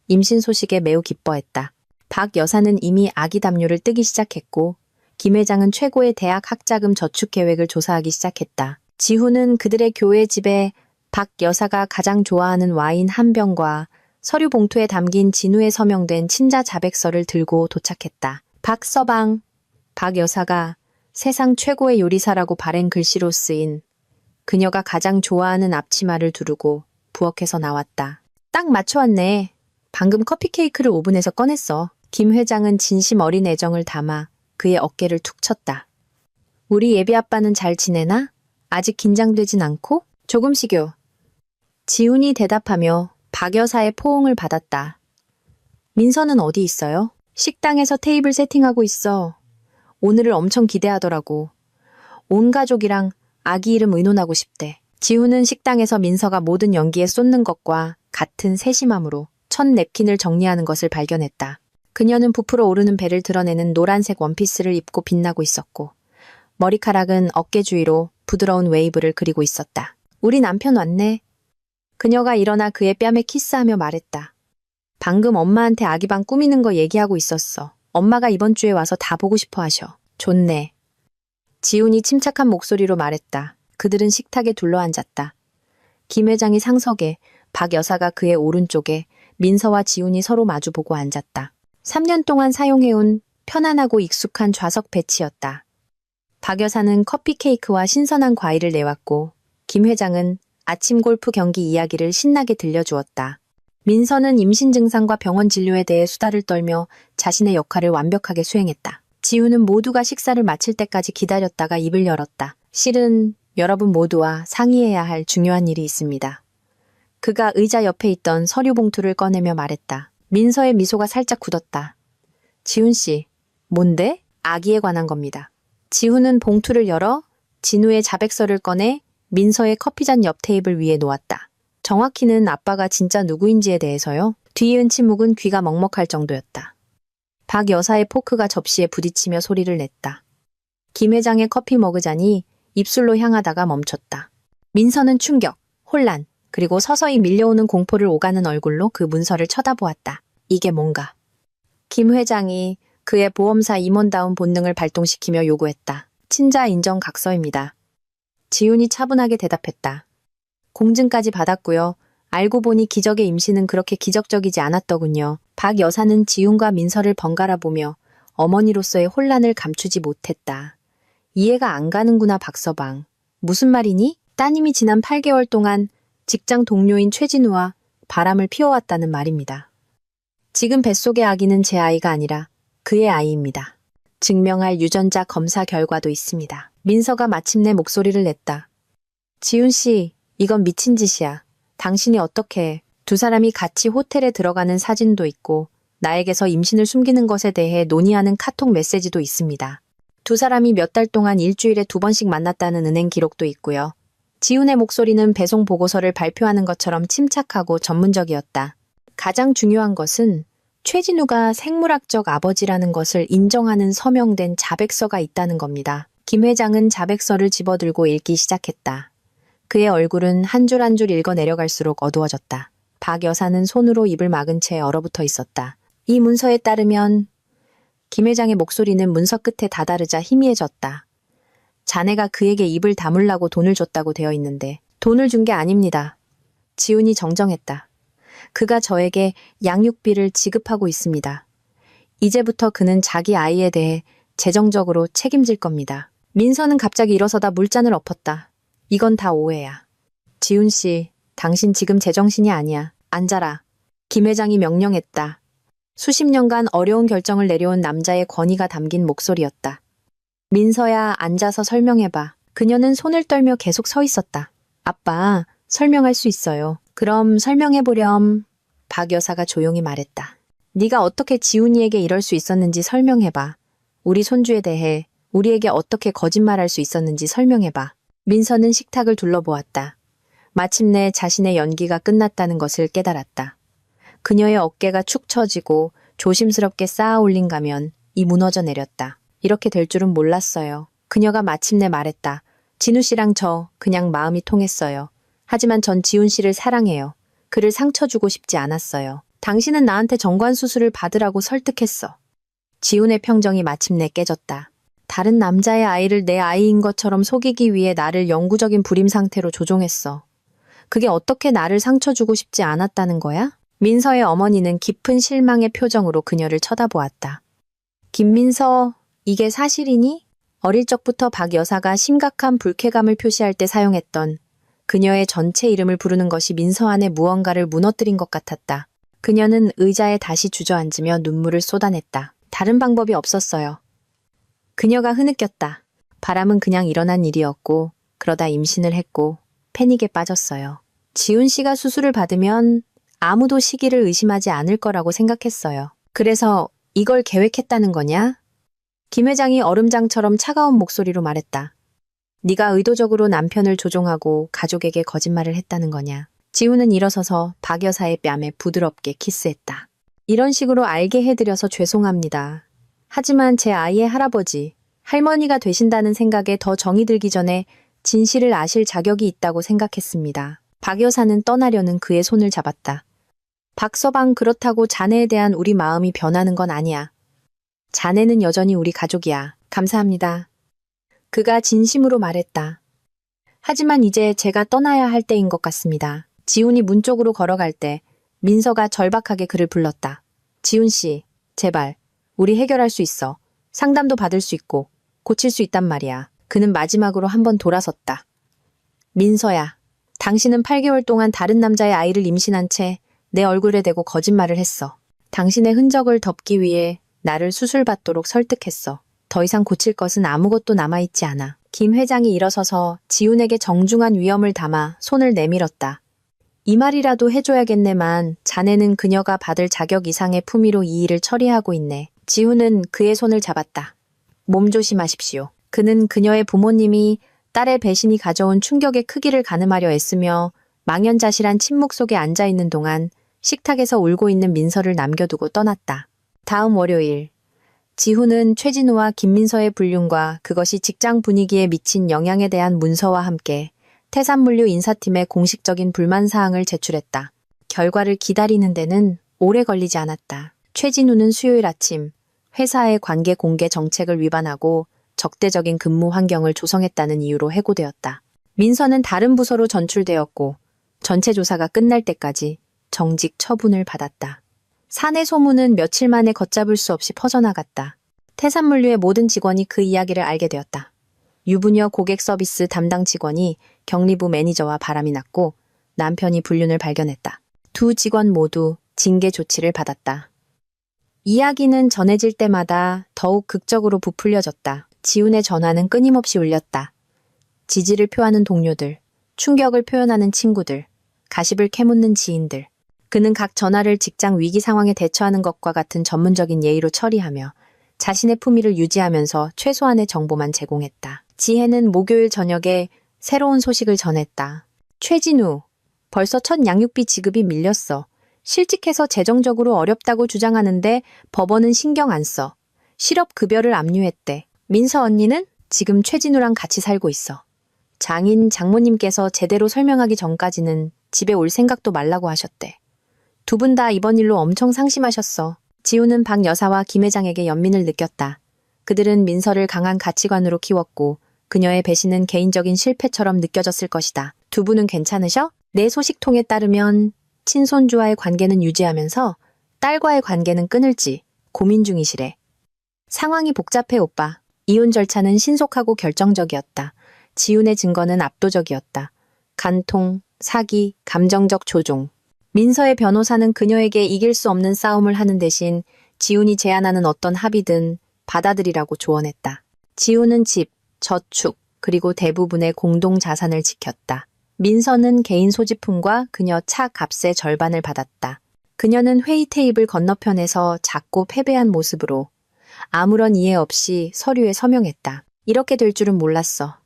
임신 소식에 매우 기뻐했다. 박 여사는 이미 아기 담요를 뜨기 시작했고 김 회장은 최고의 대학 학자금 저축 계획을 조사하기 시작했다. 지훈은 그들의 교회 집에 박 여사가 가장 좋아하는 와인 한 병과 서류 봉투에 담긴 진우에 서명된 친자 자백서를 들고 도착했다. 박서방, 박 여사가 세상 최고의 요리사라고 바랜 글씨로 쓰인 그녀가 가장 좋아하는 앞치마를 두르고 부엌에서 나왔다. 딱 맞춰왔네. 방금 커피 케이크를 오븐에서 꺼냈어. 김 회장은 진심 어린 애정을 담아 그의 어깨를 툭 쳤다. 우리 예비 아빠는 잘 지내나? 아직 긴장되진 않고? 조금씩요. 지훈이 대답하며 박 여사의 포옹을 받았다. 민서는 어디 있어요? 식당에서 테이블 세팅하고 있어. 오늘을 엄청 기대하더라고. 온 가족이랑 아기 이름 의논하고 싶대. 지훈은 식당에서 민서가 모든 연기에 쏟는 것과 같은 세심함으로 첫 냅킨을 정리하는 것을 발견했다. 그녀는 부풀어 오르는 배를 드러내는 노란색 원피스를 입고 빛나고 있었고 머리카락은 어깨 주위로 부드러운 웨이브를 그리고 있었다. 우리 남편 왔네. 그녀가 일어나 그의 뺨에 키스하며 말했다. 방금 엄마한테 아기방 꾸미는 거 얘기하고 있었어. 엄마가 이번 주에 와서 다 보고 싶어 하셔. 좋네. 지훈이 침착한 목소리로 말했다. 그들은 식탁에 둘러앉았다. 김 회장이 상석에, 박 여사가 그의 오른쪽에, 민서와 지훈이 서로 마주보고 앉았다. 3년 동안 사용해온 편안하고 익숙한 좌석 배치였다. 박 여사는 커피 케이크와 신선한 과일을 내왔고 김 회장은 아침 골프 경기 이야기를 신나게 들려주었다. 민서는 임신 증상과 병원 진료에 대해 수다를 떨며 자신의 역할을 완벽하게 수행했다. 지훈은 모두가 식사를 마칠 때까지 기다렸다가 입을 열었다. 실은 여러분 모두와 상의해야 할 중요한 일이 있습니다. 그가 의자 옆에 있던 서류 봉투를 꺼내며 말했다. 민서의 미소가 살짝 굳었다. 지훈 씨, 뭔데? 아기에 관한 겁니다. 지훈은 봉투를 열어 진우의 자백서를 꺼내 민서의 커피잔 옆 테이블 위에 놓았다. 정확히는 아빠가 진짜 누구인지에 대해서요. 뒤이은 침묵은 귀가 먹먹할 정도였다. 박 여사의 포크가 접시에 부딪히며 소리를 냈다. 김 회장의 커피 머그잔이 입술로 향하다가 멈췄다. 민서는 충격, 혼란, 그리고 서서히 밀려오는 공포를 오가는 얼굴로 그 문서를 쳐다보았다. 이게 뭔가. 김 회장이 그의 보험사 임원다운 본능을 발동시키며 요구했다. 친자 인정 각서입니다. 지훈이 차분하게 대답했다. 공증까지 받았고요. 알고 보니 기적의 임신은 그렇게 기적적이지 않았더군요. 박 여사는 지훈과 민서를 번갈아 보며 어머니로서의 혼란을 감추지 못했다. 이해가 안 가는구나 박서방. 무슨 말이니? 따님이 지난 8개월 동안 직장 동료인 최진우와 바람을 피워왔다는 말입니다. 지금 뱃속의 아기는 제 아이가 아니라 그의 아이입니다. 증명할 유전자 검사 결과도 있습니다. 민서가 마침내 목소리를 냈다. 지훈 씨, 이건 미친 짓이야. 당신이 어떻게 두 사람이 같이 호텔에 들어가는 사진도 있고 나에게서 임신을 숨기는 것에 대해 논의하는 카톡 메시지도 있습니다. 두 사람이 몇 달 동안 일주일에 2번씩 만났다는 은행 기록도 있고요. 지훈의 목소리는 배송 보고서를 발표하는 것처럼 침착하고 전문적이었다. 가장 중요한 것은 최진우가 생물학적 아버지라는 것을 인정하는 서명된 자백서가 있다는 겁니다. 김 회장은 자백서를 집어들고 읽기 시작했다. 그의 얼굴은 한 줄 한 줄 읽어 내려갈수록 어두워졌다. 박 여사는 손으로 입을 막은 채 얼어붙어 있었다. 이 문서에 따르면 김 회장의 목소리는 문서 끝에 다다르자 희미해졌다. 자네가 그에게 입을 다물라고 돈을 줬다고 되어 있는데 돈을 준 게 아닙니다. 지훈이 정정했다. 그가 저에게 양육비를 지급하고 있습니다. 이제부터 그는 자기 아이에 대해 재정적으로 책임질 겁니다. 민서는 갑자기 일어서다 물잔을 엎었다. 이건 다 오해야. 지훈 씨, 당신 지금 제정신이 아니야. 앉아라. 김 회장이 명령했다. 수십 년간 어려운 결정을 내려온 남자의 권위가 담긴 목소리였다. 민서야, 앉아서 설명해봐. 그녀는 손을 떨며 계속 서 있었다. 아빠, 설명할 수 있어요. 그럼 설명해보렴. 박 여사가 조용히 말했다. 네가 어떻게 지훈이에게 이럴 수 있었는지 설명해봐. 우리 손주에 대해 우리에게 어떻게 거짓말할 수 있었는지 설명해봐. 민서는 식탁을 둘러보았다. 마침내 자신의 연기가 끝났다는 것을 깨달았다. 그녀의 어깨가 축 처지고 조심스럽게 쌓아 올린 가면이 무너져 내렸다. 이렇게 될 줄은 몰랐어요. 그녀가 마침내 말했다. 진우 씨랑 저 그냥 마음이 통했어요. 하지만 전 지훈 씨를 사랑해요. 그를 상처 주고 싶지 않았어요. 당신은 나한테 정관 수술을 받으라고 설득했어. 지훈의 평정이 마침내 깨졌다. 다른 남자의 아이를 내 아이인 것처럼 속이기 위해 나를 영구적인 불임 상태로 조종했어. 그게 어떻게 나를 상처 주고 싶지 않았다는 거야? 민서의 어머니는 깊은 실망의 표정으로 그녀를 쳐다보았다. 김민서, 이게 사실이니? 어릴 적부터 박 여사가 심각한 불쾌감을 표시할 때 사용했던 그녀의 전체 이름을 부르는 것이 민서 안에 무언가를 무너뜨린 것 같았다. 그녀는 의자에 다시 주저앉으며 눈물을 쏟아냈다. 다른 방법이 없었어요. 그녀가 흐느꼈다. 바람은 그냥 일어난 일이었고 그러다 임신을 했고 패닉에 빠졌어요. 지훈 씨가 수술을 받으면 아무도 시기를 의심하지 않을 거라고 생각했어요. 그래서 이걸 계획했다는 거냐? 김 회장이 얼음장처럼 차가운 목소리로 말했다. 네가 의도적으로 남편을 조종하고 가족에게 거짓말을 했다는 거냐? 지훈은 일어서서 박 여사의 뺨에 부드럽게 키스했다. 이런 식으로 알게 해드려서 죄송합니다. 하지만 제 아이의 할아버지, 할머니가 되신다는 생각에 더 정이 들기 전에 진실을 아실 자격이 있다고 생각했습니다. 박 여사는 떠나려는 그의 손을 잡았다. 박서방, 그렇다고 자네에 대한 우리 마음이 변하는 건 아니야. 자네는 여전히 우리 가족이야. 감사합니다. 그가 진심으로 말했다. 하지만 이제 제가 떠나야 할 때인 것 같습니다. 지훈이 문 쪽으로 걸어갈 때 민서가 절박하게 그를 불렀다. 지훈 씨, 제발, 우리 해결할 수 있어. 상담도 받을 수 있고 고칠 수 있단 말이야. 그는 마지막으로 한번 돌아섰다. 민서야, 당신은 8개월 동안 다른 남자의 아이를 임신한 채 내 얼굴에 대고 거짓말을 했어. 당신의 흔적을 덮기 위해 나를 수술받도록 설득했어. 더 이상 고칠 것은 아무것도 남아있지 않아. 김 회장이 일어서서 지훈에게 정중한 위엄을 담아 손을 내밀었다. 이 말이라도 해줘야겠네만 자네는 그녀가 받을 자격 이상의 품위로 이 일을 처리하고 있네. 지훈은 그의 손을 잡았다. 몸 조심하십시오. 그는 그녀의 부모님이 딸의 배신이 가져온 충격의 크기를 가늠하려 애쓰며 망연자실한 침묵 속에 앉아있는 동안 식탁에서 울고 있는 민서를 남겨두고 떠났다. 다음 월요일, 지훈은 최진우와 김민서의 불륜과 그것이 직장 분위기에 미친 영향에 대한 문서와 함께 태산물류 인사팀에 공식적인 불만사항을 제출했다. 결과를 기다리는 데는 오래 걸리지 않았다. 최진우는 수요일 아침 회사의 관계 공개 정책을 위반하고 적대적인 근무 환경을 조성했다는 이유로 해고되었다. 민서는 다른 부서로 전출되었고 전체 조사가 끝날 때까지 정직 처분을 받았다. 사내 소문은 며칠 만에 걷잡을 수 없이 퍼져나갔다. 태산물류의 모든 직원이 그 이야기를 알게 되었다. 유부녀 고객 서비스 담당 직원이 격리부 매니저와 바람이 났고 남편이 불륜을 발견했다. 두 직원 모두 징계 조치를 받았다. 이야기는 전해질 때마다 더욱 극적으로 부풀려졌다. 지훈의 전화는 끊임없이 울렸다. 지지를 표하는 동료들, 충격을 표현하는 친구들, 가십을 캐묻는 지인들. 그는 각 전화를 직장 위기 상황에 대처하는 것과 같은 전문적인 예의로 처리하며 자신의 품위를 유지하면서 최소한의 정보만 제공했다. 지혜는 목요일 저녁에 새로운 소식을 전했다. 최진우, 벌써 첫 양육비 지급이 밀렸어. 실직해서 재정적으로 어렵다고 주장하는데 법원은 신경 안 써. 실업급여를 압류했대. 민서 언니는 지금 최진우랑 같이 살고 있어. 장인 장모님께서 제대로 설명하기 전까지는 집에 올 생각도 말라고 하셨대. 두 분 다 이번 일로 엄청 상심하셨어. 지훈은 박 여사와 김 회장에게 연민을 느꼈다. 그들은 민서를 강한 가치관으로 키웠고 그녀의 배신은 개인적인 실패처럼 느껴졌을 것이다. 두 분은 괜찮으셔? 내 소식통에 따르면 친손주와의 관계는 유지하면서 딸과의 관계는 끊을지 고민 중이시래. 상황이 복잡해 오빠. 이혼 절차는 신속하고 결정적이었다. 지훈의 증거는 압도적이었다. 간통, 사기, 감정적 조종. 민서의 변호사는 그녀에게 이길 수 없는 싸움을 하는 대신 지훈이 제안하는 어떤 합의든 받아들이라고 조언했다. 지훈은 집, 저축, 그리고 대부분의 공동 자산을 지켰다. 민서는 개인 소지품과 그녀 차 값의 절반을 받았다. 그녀는 회의 테이블 건너편에서 작고 패배한 모습으로 아무런 이해 없이 서류에 서명했다. 이렇게 될 줄은 몰랐어.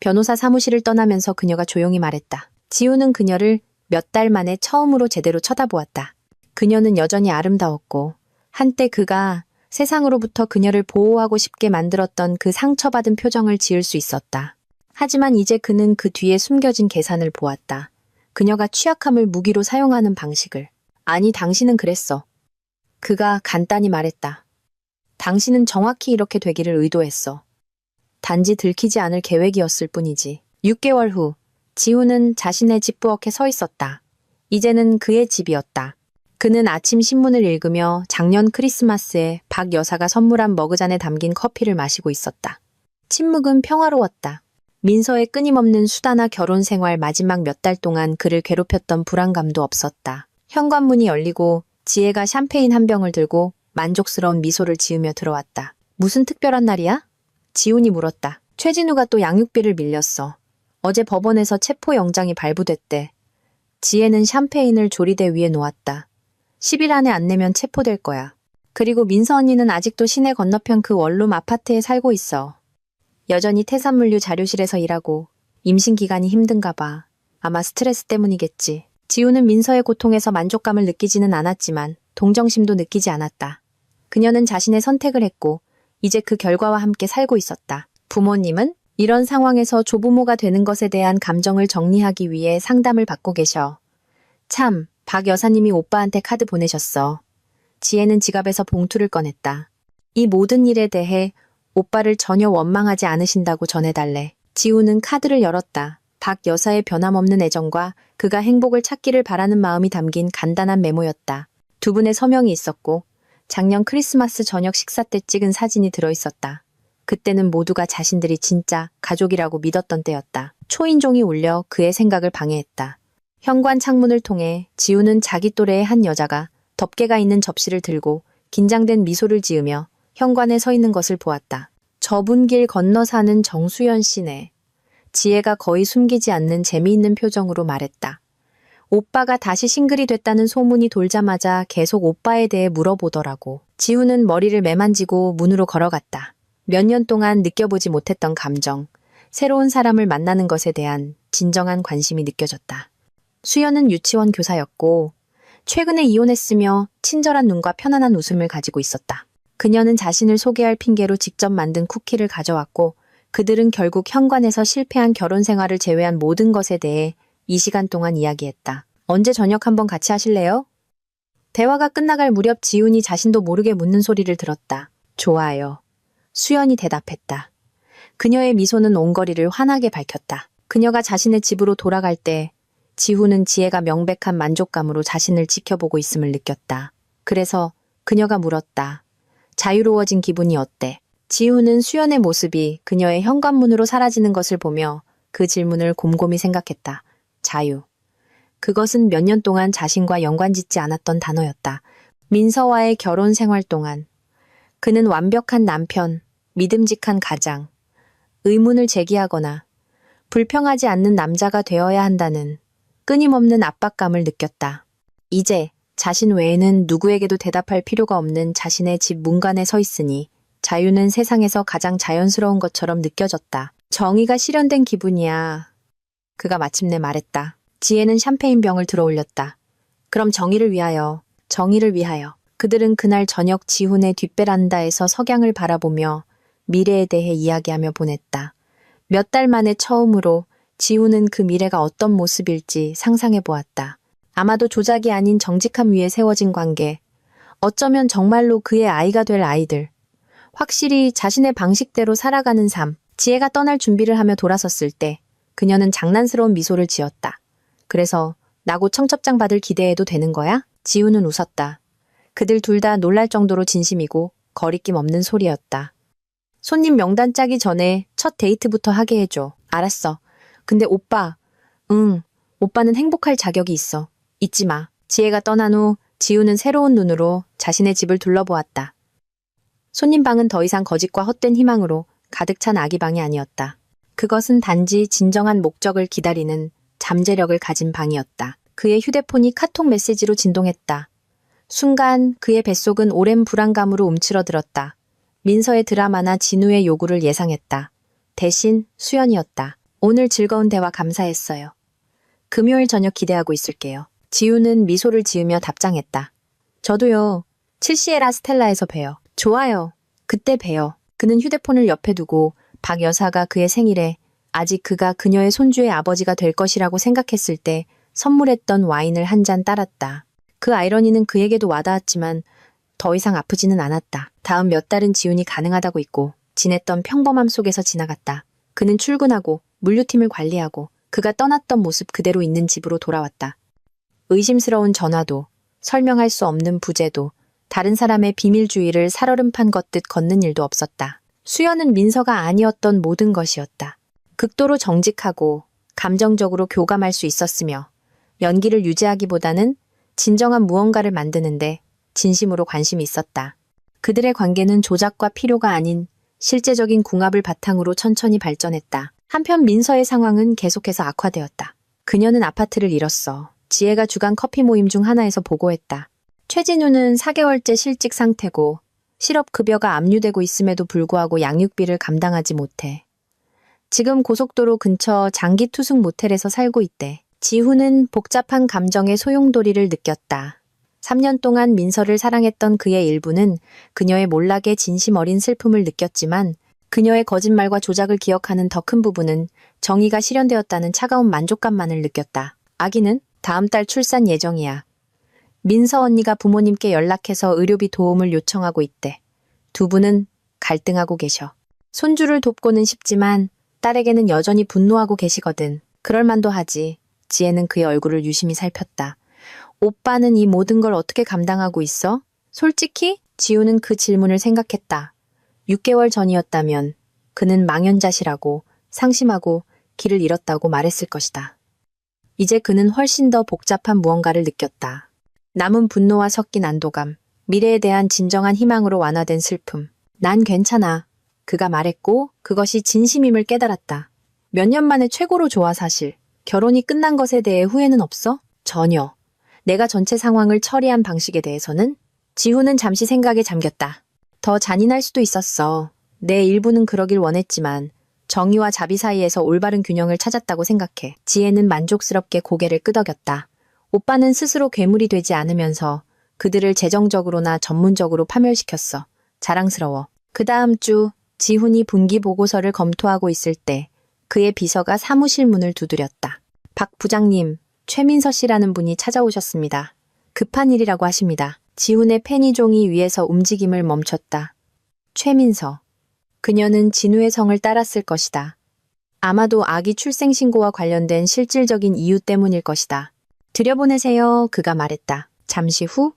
변호사 사무실을 떠나면서 그녀가 조용히 말했다. 지훈은 그녀를 몇 달 만에 처음으로 제대로 쳐다보았다. 그녀는 여전히 아름다웠고 한때 그가 세상으로부터 그녀를 보호하고 싶게 만들었던 그 상처받은 표정을 지을 수 있었다. 하지만 이제 그는 그 뒤에 숨겨진 계산을 보았다. 그녀가 취약함을 무기로 사용하는 방식을. 아니, 당신은 그랬어. 그가 간단히 말했다. 당신은 정확히 이렇게 되기를 의도했어. 단지 들키지 않을 계획이었을 뿐이지. 6개월 후, 지우는 자신의 집 부엌에 서 있었다. 이제는 그의 집이었다. 그는 아침 신문을 읽으며 작년 크리스마스에 박 여사가 선물한 머그잔에 담긴 커피를 마시고 있었다. 침묵은 평화로웠다. 민서의 끊임없는 수다나 결혼 생활 마지막 몇 달 동안 그를 괴롭혔던 불안감도 없었다. 현관문이 열리고 지혜가 샴페인 한 병을 들고 만족스러운 미소를 지으며 들어왔다. 무슨 특별한 날이야? 지훈이 물었다. 최진우가 또 양육비를 밀렸어. 어제 법원에서 체포영장이 발부됐대. 지혜는 샴페인을 조리대 위에 놓았다. 10일 안에 안 내면 체포될 거야. 그리고 민서 언니는 아직도 시내 건너편 그 원룸 아파트에 살고 있어. 여전히 태산물류 자료실에서 일하고 임신 기간이 힘든가 봐. 아마 스트레스 때문이겠지. 지우는 민서의 고통에서 만족감을 느끼지는 않았지만 동정심도 느끼지 않았다. 그녀는 자신의 선택을 했고 이제 그 결과와 함께 살고 있었다. 부모님은 이런 상황에서 조부모가 되는 것에 대한 감정을 정리하기 위해 상담을 받고 계셔. 참, 박 여사님이 오빠한테 카드 보내셨어. 지혜는 지갑에서 봉투를 꺼냈다. 이 모든 일에 대해 오빠를 전혀 원망하지 않으신다고 전해달래. 지우는 카드를 열었다. 박 여사의 변함없는 애정과 그가 행복을 찾기를 바라는 마음이 담긴 간단한 메모였다. 두 분의 서명이 있었고 작년 크리스마스 저녁 식사 때 찍은 사진이 들어있었다. 그때는 모두가 자신들이 진짜 가족이라고 믿었던 때였다. 초인종이 울려 그의 생각을 방해했다. 현관 창문을 통해 지우는 자기 또래의 한 여자가 덮개가 있는 접시를 들고 긴장된 미소를 지으며 현관에 서 있는 것을 보았다. 좁은 길 건너 사는 정수연 씨네. 지혜가 거의 숨기지 않는 재미있는 표정으로 말했다. 오빠가 다시 싱글이 됐다는 소문이 돌자마자 계속 오빠에 대해 물어보더라고. 지우는 머리를 매만지고 문으로 걸어갔다. 몇 년 동안 느껴보지 못했던 감정, 새로운 사람을 만나는 것에 대한 진정한 관심이 느껴졌다. 수연은 유치원 교사였고 최근에 이혼했으며 친절한 눈과 편안한 웃음을 가지고 있었다. 그녀는 자신을 소개할 핑계로 직접 만든 쿠키를 가져왔고 그들은 결국 현관에서 실패한 결혼 생활을 제외한 모든 것에 대해 이 시간 동안 이야기했다. 언제 저녁 한번 같이 하실래요? 대화가 끝나갈 무렵 지훈이 자신도 모르게 묻는 소리를 들었다. 좋아요. 수연이 대답했다. 그녀의 미소는 온 거리를 환하게 밝혔다. 그녀가 자신의 집으로 돌아갈 때 지훈은 지혜가 명백한 만족감으로 자신을 지켜보고 있음을 느꼈다. 그래서 그녀가 물었다. 자유로워진 기분이 어때? 지훈은 수연의 모습이 그녀의 현관문으로 사라지는 것을 보며 그 질문을 곰곰이 생각했다. 자유. 그것은 몇 년 동안 자신과 연관짓지 않았던 단어였다. 민서와의 결혼 생활 동안 그는 완벽한 남편, 믿음직한 가장, 의문을 제기하거나 불평하지 않는 남자가 되어야 한다는 끊임없는 압박감을 느꼈다. 이제 자신 외에는 누구에게도 대답할 필요가 없는 자신의 집 문간에 서 있으니 자유는 세상에서 가장 자연스러운 것처럼 느껴졌다. 정의가 실현된 기분이야. 그가 마침내 말했다. 지혜는 샴페인 병을 들어 올렸다. 그럼 정의를 위하여, 정의를 위하여. 그들은 그날 저녁 지훈의 뒷베란다에서 석양을 바라보며 미래에 대해 이야기하며 보냈다. 몇 달 만에 처음으로 지훈은 그 미래가 어떤 모습일지 상상해 보았다. 아마도 조작이 아닌 정직함 위에 세워진 관계. 어쩌면 정말로 그의 아이가 될 아이들. 확실히 자신의 방식대로 살아가는 삶. 지혜가 떠날 준비를 하며 돌아섰을 때 그녀는 장난스러운 미소를 지었다. 그래서 나고 청첩장 받을 기대해도 되는 거야? 지훈은 웃었다. 그들 둘 다 놀랄 정도로 진심이고 거리낌 없는 소리였다. 손님 명단 짜기 전에 첫 데이트부터 하게 해줘. 알았어. 근데 오빠, 오빠는 행복할 자격이 있어. 잊지 마. 지혜가 떠난 후 지우는 새로운 눈으로 자신의 집을 둘러보았다. 손님 방은 더 이상 거짓과 헛된 희망으로 가득 찬 아기 방이 아니었다. 그것은 단지 진정한 목적을 기다리는 잠재력을 가진 방이었다. 그의 휴대폰이 카톡 메시지로 진동했다. 순간 그의 뱃속은 오랜 불안감으로 움츠러들었다. 민서의 드라마나 진우의 요구를 예상했다. 대신 수연이었다. 오늘 즐거운 대화 감사했어요. 금요일 저녁 기대하고 있을게요. 지우는 미소를 지으며 답장했다. 저도요. 7시에라 스텔라에서 봬요. 좋아요. 그때 봬요. 그는 휴대폰을 옆에 두고 박 여사가 그의 생일에 아직 그가 그녀의 손주의 아버지가 될 것이라고 생각했을 때 선물했던 와인을 한 잔 따랐다. 그 아이러니는 그에게도 와닿았지만 더 이상 아프지는 않았다. 다음 몇 달은 지훈이 가능하다고 잊고 지냈던 평범함 속에서 지나갔다. 그는 출근하고 물류팀을 관리하고 그가 떠났던 모습 그대로 있는 집으로 돌아왔다. 의심스러운 전화도, 설명할 수 없는 부재도, 다른 사람의 비밀주의를 살얼음판 걷듯 걷는 일도 없었다. 수연은 민서가 아니었던 모든 것이었다. 극도로 정직하고 감정적으로 교감할 수 있었으며 연기를 유지하기보다는 진정한 무언가를 만드는데 진심으로 관심이 있었다. 그들의 관계는 조작과 필요가 아닌 실제적인 궁합을 바탕으로 천천히 발전했다. 한편 민서의 상황은 계속해서 악화되었다. 그녀는 아파트를 잃었어. 지혜가 주간 커피 모임 중 하나에서 보고했다. 최진우는 4개월째 실직 상태고 실업급여가 압류되고 있음에도 불구하고 양육비를 감당하지 못해. 지금 고속도로 근처 장기 투숙 모텔에서 살고 있대. 지훈은 복잡한 감정의 소용돌이를 느꼈다. 3년 동안 민서를 사랑했던 그의 일부는 그녀의 몰락에 진심 어린 슬픔을 느꼈지만 그녀의 거짓말과 조작을 기억하는 더 큰 부분은 정의가 실현되었다는 차가운 만족감만을 느꼈다. 아기는 다음 달 출산 예정이야. 민서 언니가 부모님께 연락해서 의료비 도움을 요청하고 있대. 두 분은 갈등하고 계셔. 손주를 돕고는 싶지만 딸에게는 여전히 분노하고 계시거든. 그럴 만도 하지. 지혜는 그의 얼굴을 유심히 살폈다. 오빠는 이 모든 걸 어떻게 감당하고 있어? 솔직히? 지우는 그 질문을 생각했다. 6개월 전이었다면 그는 망연자실하고 상심하고 길을 잃었다고 말했을 것이다. 이제 그는 훨씬 더 복잡한 무언가를 느꼈다. 남은 분노와 섞인 안도감, 미래에 대한 진정한 희망으로 완화된 슬픔. 난 괜찮아. 그가 말했고 그것이 진심임을 깨달았다. 몇 년 만에 최고로 좋아 사실. 결혼이 끝난 것에 대해 후회는 없어? 전혀. 내가 전체 상황을 처리한 방식에 대해서는? 지훈은 잠시 생각에 잠겼다. 더 잔인할 수도 있었어. 내 일부는 그러길 원했지만 정의와 자비 사이에서 올바른 균형을 찾았다고 생각해. 지혜는 만족스럽게 고개를 끄덕였다. 오빠는 스스로 괴물이 되지 않으면서 그들을 재정적으로나 전문적으로 파멸시켰어. 자랑스러워. 그 다음 주 지훈이 분기 보고서를 검토하고 있을 때 그의 비서가 사무실 문을 두드렸다. 박 부장님, 최민서 씨라는 분이 찾아오셨습니다. 급한 일이라고 하십니다. 지훈의 페니 종이 위에서 움직임을 멈췄다. 최민서. 그녀는 진우의 성을 따랐을 것이다. 아마도 아기 출생신고와 관련된 실질적인 이유 때문일 것이다. 들여보내세요. 그가 말했다. 잠시 후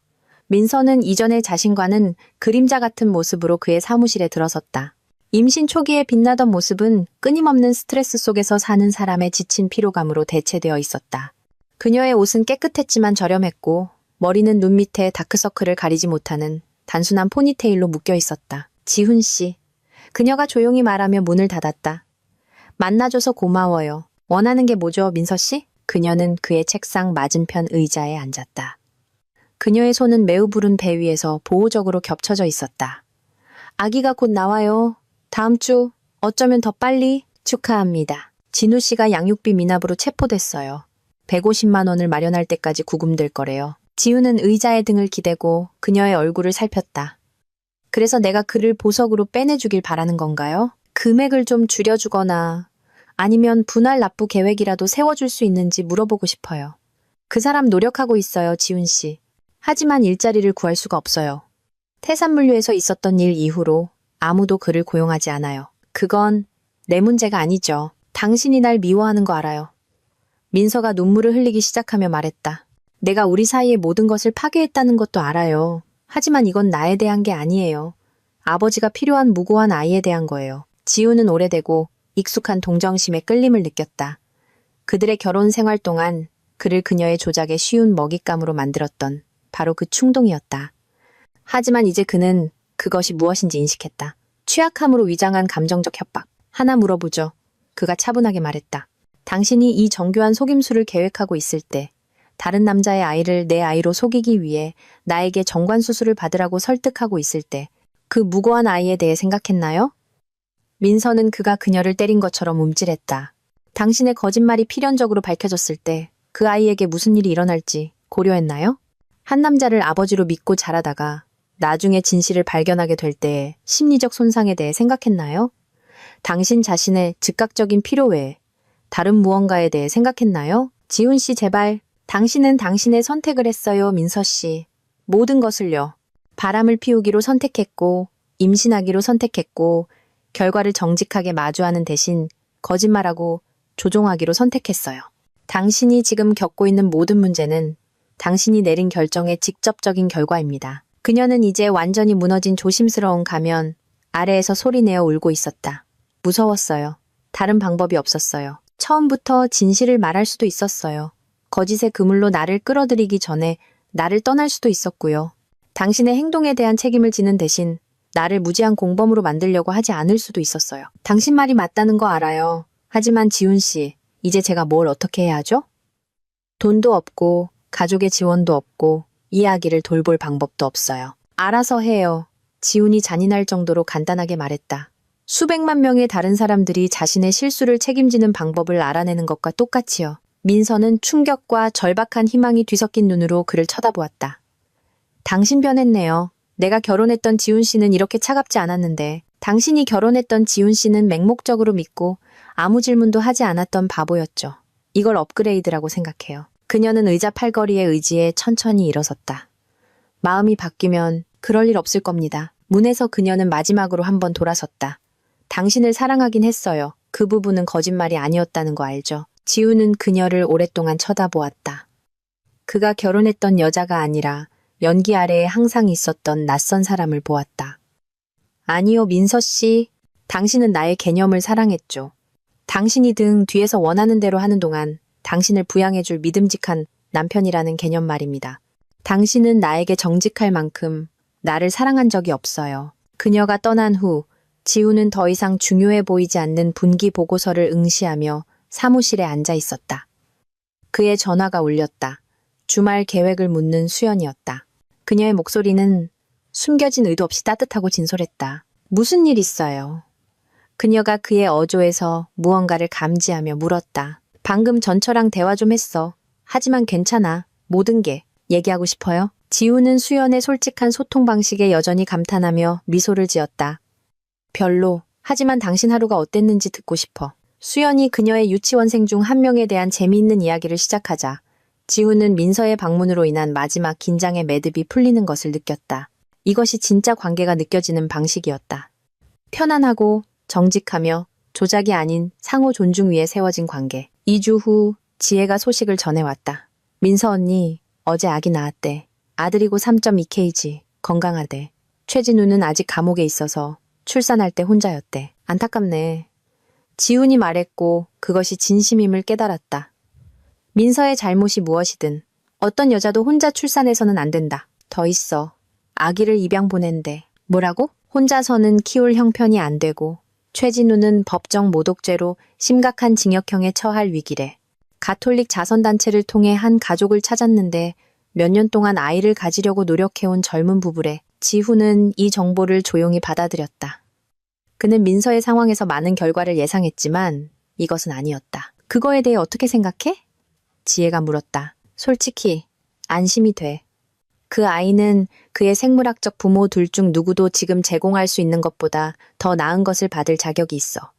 민서는 이전의 자신과는 그림자 같은 모습으로 그의 사무실에 들어섰다. 임신 초기에 빛나던 모습은 끊임없는 스트레스 속에서 사는 사람의 지친 피로감으로 대체되어 있었다. 그녀의 옷은 깨끗했지만 저렴했고 머리는 눈 밑에 다크서클을 가리지 못하는 단순한 포니테일로 묶여 있었다. 지훈 씨. 그녀가 조용히 말하며 문을 닫았다. 만나줘서 고마워요. 원하는 게 뭐죠, 민서 씨? 그녀는 그의 책상 맞은편 의자에 앉았다. 그녀의 손은 매우 부른 배 위에서 보호적으로 겹쳐져 있었다. 아기가 곧 나와요. 다음 주, 어쩌면 더 빨리. 축하합니다. 진우 씨가 양육비 미납으로 체포됐어요. 150만 원을 마련할 때까지 구금될 거래요. 지우는 의자의 등을 기대고 그녀의 얼굴을 살폈다. 그래서 내가 그를 보석으로 빼내주길 바라는 건가요? 금액을 좀 줄여주거나 아니면 분할 납부 계획이라도 세워줄 수 있는지 물어보고 싶어요. 그 사람 노력하고 있어요, 지훈 씨. 하지만 일자리를 구할 수가 없어요. 태산물류에서 있었던 일 이후로 아무도 그를 고용하지 않아요. 그건 내 문제가 아니죠. 당신이 날 미워하는 거 알아요. 민서가 눈물을 흘리기 시작하며 말했다. 내가 우리 사이의 모든 것을 파괴했다는 것도 알아요. 하지만 이건 나에 대한 게 아니에요. 아버지가 필요한 무고한 아이에 대한 거예요. 지우는 오래되고 익숙한 동정심에 끌림을 느꼈다. 그들의 결혼 생활 동안 그를 그녀의 조작에 쉬운 먹잇감으로 만들었던 바로 그 충동이었다. 하지만 이제 그는 그것이 무엇인지 인식했다. 취약함으로 위장한 감정적 협박. 하나 물어보죠. 그가 차분하게 말했다. 당신이 이 정교한 속임수를 계획하고 있을 때 다른 남자의 아이를 내 아이로 속이기 위해 나에게 정관수술을 받으라고 설득하고 있을 때 그 무고한 아이에 대해 생각했나요? 민서는 그가 그녀를 때린 것처럼 움찔했다. 당신의 거짓말이 필연적으로 밝혀졌을 때 그 아이에게 무슨 일이 일어날지 고려했나요? 한 남자를 아버지로 믿고 자라다가 나중에 진실을 발견하게 될 때의 심리적 손상에 대해 생각했나요? 당신 자신의 즉각적인 필요 외에 다른 무언가에 대해 생각했나요? 지훈 씨 제발. 당신은 당신의 선택을 했어요, 민서 씨. 모든 것을요. 바람을 피우기로 선택했고, 임신하기로 선택했고, 결과를 정직하게 마주하는 대신 거짓말하고 조종하기로 선택했어요. 당신이 지금 겪고 있는 모든 문제는 당신이 내린 결정의 직접적인 결과입니다. 그녀는 이제 완전히 무너진 조심스러운 가면 아래에서 소리내어 울고 있었다. 무서웠어요. 다른 방법이 없었어요. 처음부터 진실을 말할 수도 있었어요. 거짓의 그물로 나를 끌어들이기 전에 나를 떠날 수도 있었고요. 당신의 행동에 대한 책임을 지는 대신 나를 무지한 공범으로 만들려고 하지 않을 수도 있었어요. 당신 말이 맞다는 거 알아요. 하지만 지훈 씨, 이제 제가 뭘 어떻게 해야 하죠? 돈도 없고 가족의 지원도 없고 이야기를 돌볼 방법도 없어요. 알아서 해요. 지훈이 잔인할 정도로 간단하게 말했다. 수백만 명의 다른 사람들이 자신의 실수를 책임지는 방법을 알아내는 것과 똑같이요. 민서는 충격과 절박한 희망이 뒤섞인 눈으로 그를 쳐다보았다. 당신 변했네요. 내가 결혼했던 지훈 씨는 이렇게 차갑지 않았는데 당신이 결혼했던 지훈 씨는 맹목적으로 믿고 아무 질문도 하지 않았던 바보였죠. 이걸 업그레이드라고 생각해요. 그녀는 의자 팔걸이의 의지에 천천히 일어섰다. 마음이 바뀌면 그럴 일 없을 겁니다. 문에서 그녀는 마지막으로 한번 돌아섰다. 당신을 사랑하긴 했어요. 그 부분은 거짓말이 아니었다는 거 알죠? 지훈은 그녀를 오랫동안 쳐다보았다. 그가 결혼했던 여자가 아니라 연기 아래에 항상 있었던 낯선 사람을 보았다. 아니요, 민서 씨. 당신은 나의 개념을 사랑했죠. 당신이 등 뒤에서 원하는 대로 하는 동안 당신을 부양해줄 믿음직한 남편이라는 개념 말입니다. 당신은 나에게 정직할 만큼 나를 사랑한 적이 없어요. 그녀가 떠난 후 지훈은 더 이상 중요해 보이지 않는 분기 보고서를 응시하며 사무실에 앉아 있었다. 그의 전화가 울렸다. 주말 계획을 묻는 수연이었다. 그녀의 목소리는 숨겨진 의도 없이 따뜻하고 진솔했다. 무슨 일 있어요? 그녀가 그의 어조에서 무언가를 감지하며 물었다. 방금 전처랑 대화 좀 했어. 하지만 괜찮아. 모든 게 얘기하고 싶어요? 지훈은 수연의 솔직한 소통 방식에 여전히 감탄하며 미소를 지었다. 별로. 하지만 당신 하루가 어땠는지 듣고 싶어. 수연이 그녀의 유치원생 중 한 명에 대한 재미있는 이야기를 시작하자 지훈은 민서의 방문으로 인한 마지막 긴장의 매듭이 풀리는 것을 느꼈다. 이것이 진짜 관계가 느껴지는 방식이었다. 편안하고 정직하며 조작이 아닌 상호 존중 위에 세워진 관계. 2주 후 지혜가 소식을 전해왔다. 민서 언니, 어제 아기 낳았대. 아들이고 3.2kg, 건강하대. 최진우는 아직 감옥에 있어서 출산할 때 혼자였대. 안타깝네. 지훈이 말했고 그것이 진심임을 깨달았다. 민서의 잘못이 무엇이든 어떤 여자도 혼자 출산해서는 안 된다. 더 있어. 아기를 입양 보낸대. 뭐라고? 혼자서는 키울 형편이 안 되고 최진우는 법정 모독죄로 심각한 징역형에 처할 위기래. 가톨릭 자선단체를 통해 한 가족을 찾았는데 몇 년 동안 아이를 가지려고 노력해온 젊은 부부래. 지훈은 이 정보를 조용히 받아들였다. 그는 민서의 상황에서 많은 결과를 예상했지만 이것은 아니었다. 그거에 대해 어떻게 생각해? 지혜가 물었다. 솔직히 안심이 돼. 그 아이는 그의 생물학적 부모 둘 중 누구도 지금 제공할 수 있는 것보다 더 나은 것을 받을 자격이 있어.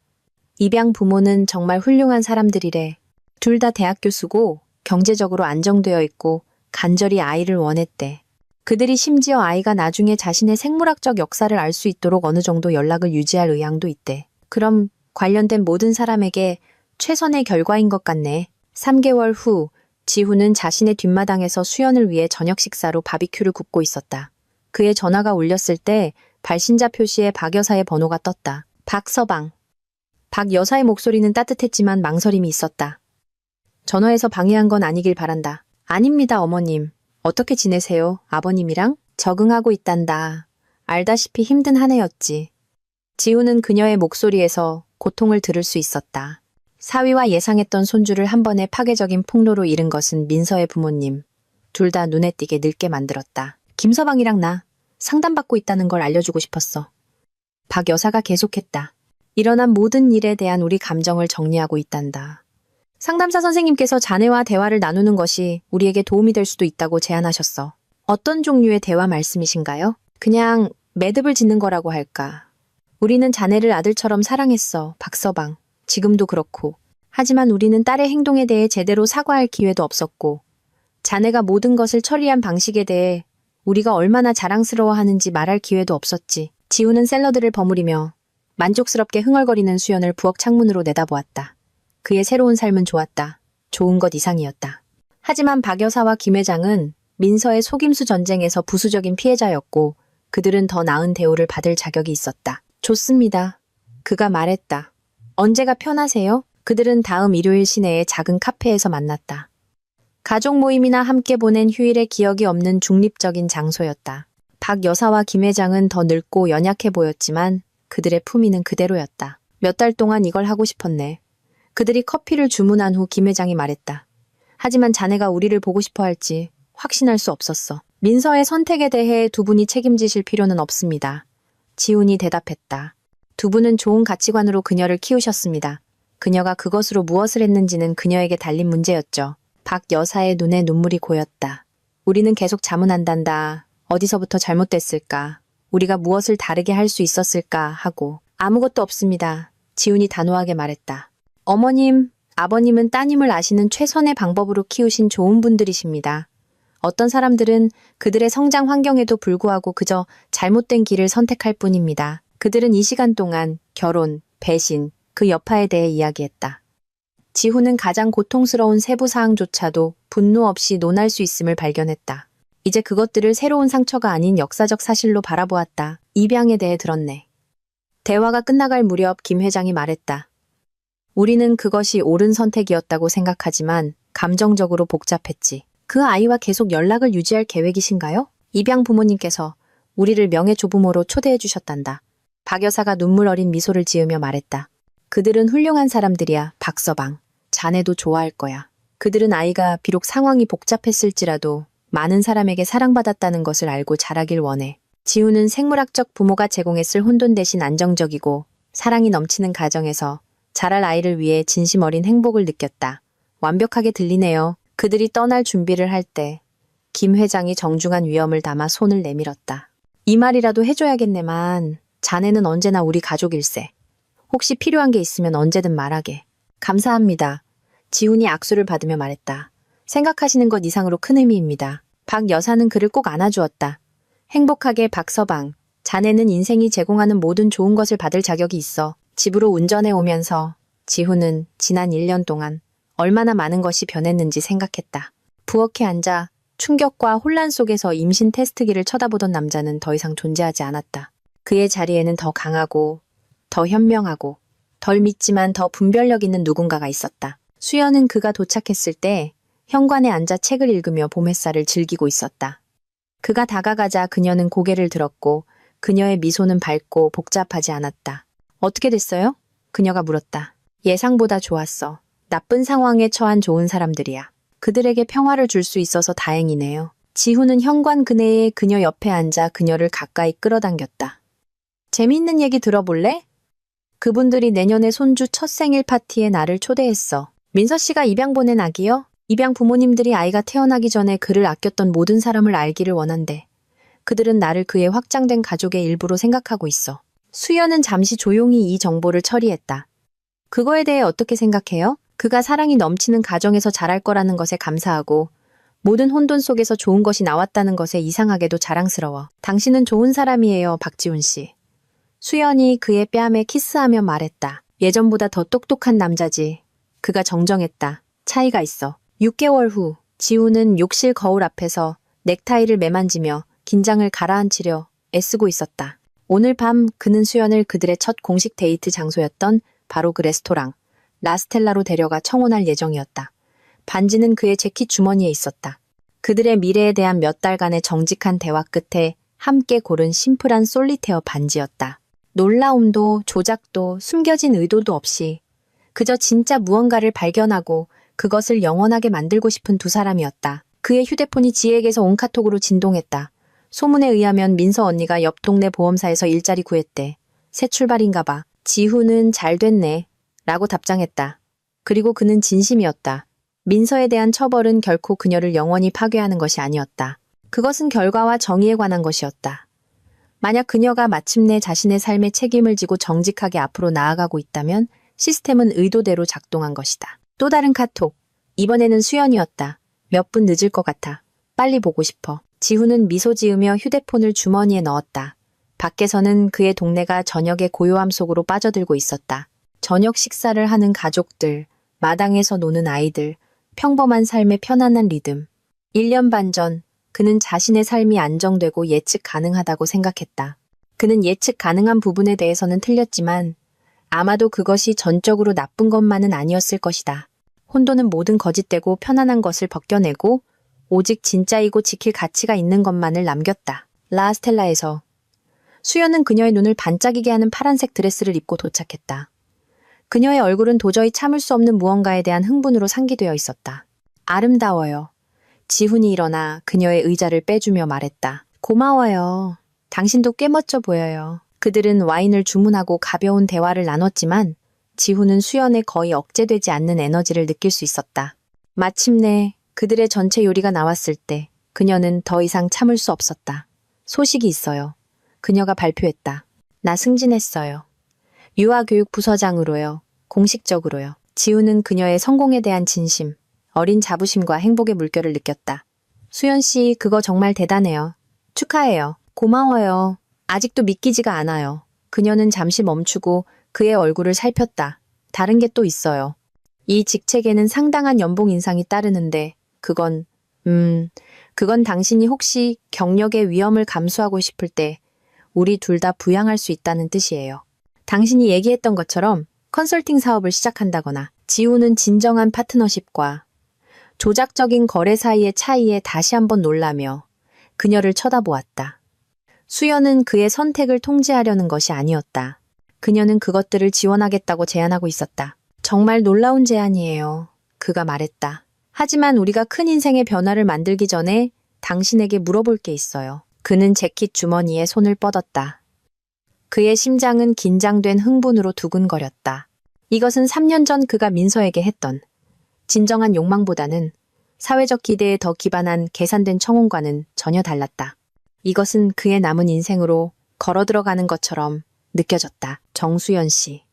입양 부모는 정말 훌륭한 사람들이래. 둘 다 대학 교수고 경제적으로 안정되어 있고 간절히 아이를 원했대. 그들이 심지어 아이가 나중에 자신의 생물학적 역사를 알 수 있도록 어느 정도 연락을 유지할 의향도 있대. 그럼 관련된 모든 사람에게 최선의 결과인 것 같네. 3개월 후 지훈은 자신의 뒷마당에서 수연을 위해 저녁 식사로 바비큐를 굽고 있었다. 그의 전화가 울렸을 때 발신자 표시에 박 여사의 번호가 떴다. 박서방. 박 여사의 목소리는 따뜻했지만 망설임이 있었다. 전화해서 방해한 건 아니길 바란다. 아닙니다, 어머님. 어떻게 지내세요? 아버님이랑? 적응하고 있단다. 알다시피 힘든 한 해였지. 지훈은 그녀의 목소리에서 고통을 들을 수 있었다. 사위와 예상했던 손주를 한 번에 파괴적인 폭로로 잃은 것은 민서의 부모님. 둘 다 눈에 띄게 늙게 만들었다. 김서방이랑 나 상담받고 있다는 걸 알려주고 싶었어. 박 여사가 계속했다. 일어난 모든 일에 대한 우리 감정을 정리하고 있단다. 상담사 선생님께서 자네와 대화를 나누는 것이 우리에게 도움이 될 수도 있다고 제안하셨어. 어떤 종류의 대화 말씀이신가요? 그냥 매듭을 짓는 거라고 할까. 우리는 자네를 아들처럼 사랑했어, 박서방. 지금도 그렇고. 하지만 우리는 딸의 행동에 대해 제대로 사과할 기회도 없었고, 자네가 모든 것을 처리한 방식에 대해 우리가 얼마나 자랑스러워하는지 말할 기회도 없었지. 지우는 샐러드를 버무리며 만족스럽게 흥얼거리는 수연을 부엌 창문으로 내다보았다. 그의 새로운 삶은 좋았다. 좋은 것 이상이었다. 하지만 박 여사와 김 회장은 민서의 속임수 전쟁에서 부수적인 피해자였고 그들은 더 나은 대우를 받을 자격이 있었다. 좋습니다. 그가 말했다. 언제가 편하세요? 그들은 다음 일요일 시내의 작은 카페에서 만났다. 가족 모임이나 함께 보낸 휴일의 기억이 없는 중립적인 장소였다. 박 여사와 김 회장은 더 늙고 연약해 보였지만 그들의 품위는 그대로였다. 몇 달 동안 이걸 하고 싶었네. 그들이 커피를 주문한 후 김 회장이 말했다. 하지만 자네가 우리를 보고 싶어 할지 확신할 수 없었어. 민서의 선택에 대해 두 분이 책임지실 필요는 없습니다. 지훈이 대답했다. 두 분은 좋은 가치관으로 그녀를 키우셨습니다. 그녀가 그것으로 무엇을 했는지는 그녀에게 달린 문제였죠. 박 여사의 눈에 눈물이 고였다. 우리는 계속 자문한단다. 어디서부터 잘못됐을까? 우리가 무엇을 다르게 할 수 있었을까? 하고. 아무것도 없습니다. 지훈이 단호하게 말했다. 어머님, 아버님은 따님을 아시는 최선의 방법으로 키우신 좋은 분들이십니다. 어떤 사람들은 그들의 성장 환경에도 불구하고 그저 잘못된 길을 선택할 뿐입니다. 그들은 이 시간 동안 결혼, 배신, 그 여파에 대해 이야기했다. 지훈은 가장 고통스러운 세부 사항조차도 분노 없이 논할 수 있음을 발견했다. 이제 그것들을 새로운 상처가 아닌 역사적 사실로 바라보았다. 입양에 대해 들었네. 대화가 끝나갈 무렵 김 회장이 말했다. 우리는 그것이 옳은 선택이었다고 생각하지만 감정적으로 복잡했지. 그 아이와 계속 연락을 유지할 계획이신가요? 입양 부모님께서 우리를 명예조부모로 초대해 주셨단다. 박 여사가 눈물 어린 미소를 지으며 말했다. 그들은 훌륭한 사람들이야, 박서방. 자네도 좋아할 거야. 그들은 아이가 비록 상황이 복잡했을지라도 많은 사람에게 사랑받았다는 것을 알고 자라길 원해. 지우는 생물학적 부모가 제공했을 혼돈 대신 안정적이고 사랑이 넘치는 가정에서 자랄 아이를 위해 진심 어린 행복을 느꼈다. 완벽하게 들리네요. 그들이 떠날 준비를 할 때 김 회장이 정중한 위엄을 담아 손을 내밀었다. 이 말이라도 해줘야겠네만 자네는 언제나 우리 가족일세. 혹시 필요한 게 있으면 언제든 말하게. 감사합니다. 지훈이 악수를 받으며 말했다. 생각하시는 것 이상으로 큰 의미입니다. 박 여사는 그를 꼭 안아주었다. 행복하게 박서방. 자네는 인생이 제공하는 모든 좋은 것을 받을 자격이 있어. 집으로 운전해 오면서 지훈은 지난 1년 동안 얼마나 많은 것이 변했는지 생각했다. 부엌에 앉아 충격과 혼란 속에서 임신 테스트기를 쳐다보던 남자는 더 이상 존재하지 않았다. 그의 자리에는 더 강하고 더 현명하고 덜 믿지만 더 분별력 있는 누군가가 있었다. 수연은 그가 도착했을 때 현관에 앉아 책을 읽으며 봄 햇살을 즐기고 있었다. 그가 다가가자 그녀는 고개를 들었고 그녀의 미소는 밝고 복잡하지 않았다. 어떻게 됐어요? 그녀가 물었다. 예상보다 좋았어. 나쁜 상황에 처한 좋은 사람들이야. 그들에게 평화를 줄 수 있어서 다행이네요. 지훈은 현관 그네에 그녀 옆에 앉아 그녀를 가까이 끌어당겼다. 재미있는 얘기 들어볼래? 그분들이 내년에 손주 첫 생일 파티에 나를 초대했어. 민서 씨가 입양 보낸 아기요? 입양 부모님들이 아이가 태어나기 전에 그를 아꼈던 모든 사람을 알기를 원한대. 그들은 나를 그의 확장된 가족의 일부로 생각하고 있어. 수연은 잠시 조용히 이 정보를 처리했다. 그거에 대해 어떻게 생각해요? 그가 사랑이 넘치는 가정에서 자랄 거라는 것에 감사하고 모든 혼돈 속에서 좋은 것이 나왔다는 것에 이상하게도 자랑스러워. 당신은 좋은 사람이에요, 박지훈 씨. 수연이 그의 뺨에 키스하며 말했다. 예전보다 더 똑똑한 남자지. 그가 정정했다. 차이가 있어. 6개월 후 지훈은 욕실 거울 앞에서 넥타이를 매만지며 긴장을 가라앉히려 애쓰고 있었다. 오늘 밤 그는 수연을 그들의 첫 공식 데이트 장소였던 바로 그 레스토랑 라스텔라로 데려가 청혼할 예정이었다. 반지는 그의 재킷 주머니에 있었다. 그들의 미래에 대한 몇 달간의 정직한 대화 끝에 함께 고른 심플한 솔리테어 반지였다. 놀라움도 조작도 숨겨진 의도도 없이 그저 진짜 무언가를 발견하고 그것을 영원하게 만들고 싶은 두 사람이었다. 그의 휴대폰이 지혜에게서 온 카톡으로 진동했다. 소문에 의하면 민서 언니가 옆 동네 보험사에서 일자리 구했대. 새 출발인가 봐. 지훈은 잘 됐네. 라고 답장했다. 그리고 그는 진심이었다. 민서에 대한 처벌은 결코 그녀를 영원히 파괴하는 것이 아니었다. 그것은 결과와 정의에 관한 것이었다. 만약 그녀가 마침내 자신의 삶에 책임을 지고 정직하게 앞으로 나아가고 있다면 시스템은 의도대로 작동한 것이다. 또 다른 카톡. 이번에는 수연이었다. 몇 분 늦을 것 같아. 빨리 보고 싶어. 지훈은 미소 지으며 휴대폰을 주머니에 넣었다. 밖에서는 그의 동네가 저녁의 고요함 속으로 빠져들고 있었다. 저녁 식사를 하는 가족들, 마당에서 노는 아이들, 평범한 삶의 편안한 리듬. 1년 반 전, 그는 자신의 삶이 안정되고 예측 가능하다고 생각했다. 그는 예측 가능한 부분에 대해서는 틀렸지만 아마도 그것이 전적으로 나쁜 것만은 아니었을 것이다. 혼돈은 모든 거짓되고 편안한 것을 벗겨내고 오직 진짜이고 지킬 가치가 있는 것만을 남겼다. 라스텔라에서 수연은 그녀의 눈을 반짝이게 하는 파란색 드레스를 입고 도착했다. 그녀의 얼굴은 도저히 참을 수 없는 무언가에 대한 흥분으로 상기되어 있었다. 아름다워요. 지훈이 일어나 그녀의 의자를 빼주며 말했다. 고마워요. 당신도 꽤 멋져 보여요. 그들은 와인을 주문하고 가벼운 대화를 나눴지만 지훈은 수연의 거의 억제되지 않는 에너지를 느낄 수 있었다. 마침내 그들의 전체 요리가 나왔을 때 그녀는 더 이상 참을 수 없었다. 소식이 있어요. 그녀가 발표했다. 나 승진했어요. 유아교육부서장으로요. 공식적으로요. 지훈은 그녀의 성공에 대한 진심, 어린 자부심과 행복의 물결을 느꼈다. 수연 씨, 그거 정말 대단해요. 축하해요. 고마워요. 아직도 믿기지가 않아요. 그녀는 잠시 멈추고 그의 얼굴을 살폈다. 다른 게 또 있어요. 이 직책에는 상당한 연봉 인상이 따르는데 그건 당신이 혹시 경력의 위험을 감수하고 싶을 때 우리 둘 다 부양할 수 있다는 뜻이에요. 당신이 얘기했던 것처럼 컨설팅 사업을 시작한다거나 지우는 진정한 파트너십과 조작적인 거래 사이의 차이에 다시 한번 놀라며 그녀를 쳐다보았다. 수연은 그의 선택을 통제하려는 것이 아니었다. 그녀는 그것들을 지원하겠다고 제안하고 있었다. 정말 놀라운 제안이에요. 그가 말했다. 하지만 우리가 큰 인생의 변화를 만들기 전에 당신에게 물어볼 게 있어요. 그는 재킷 주머니에 손을 뻗었다. 그의 심장은 긴장된 흥분으로 두근거렸다. 이것은 3년 전 그가 민서에게 했던 진정한 욕망보다는 사회적 기대에 더 기반한 계산된 청혼과는 전혀 달랐다. 이것은 그의 남은 인생으로 걸어 들어가는 것처럼 느껴졌다. 정수연 씨.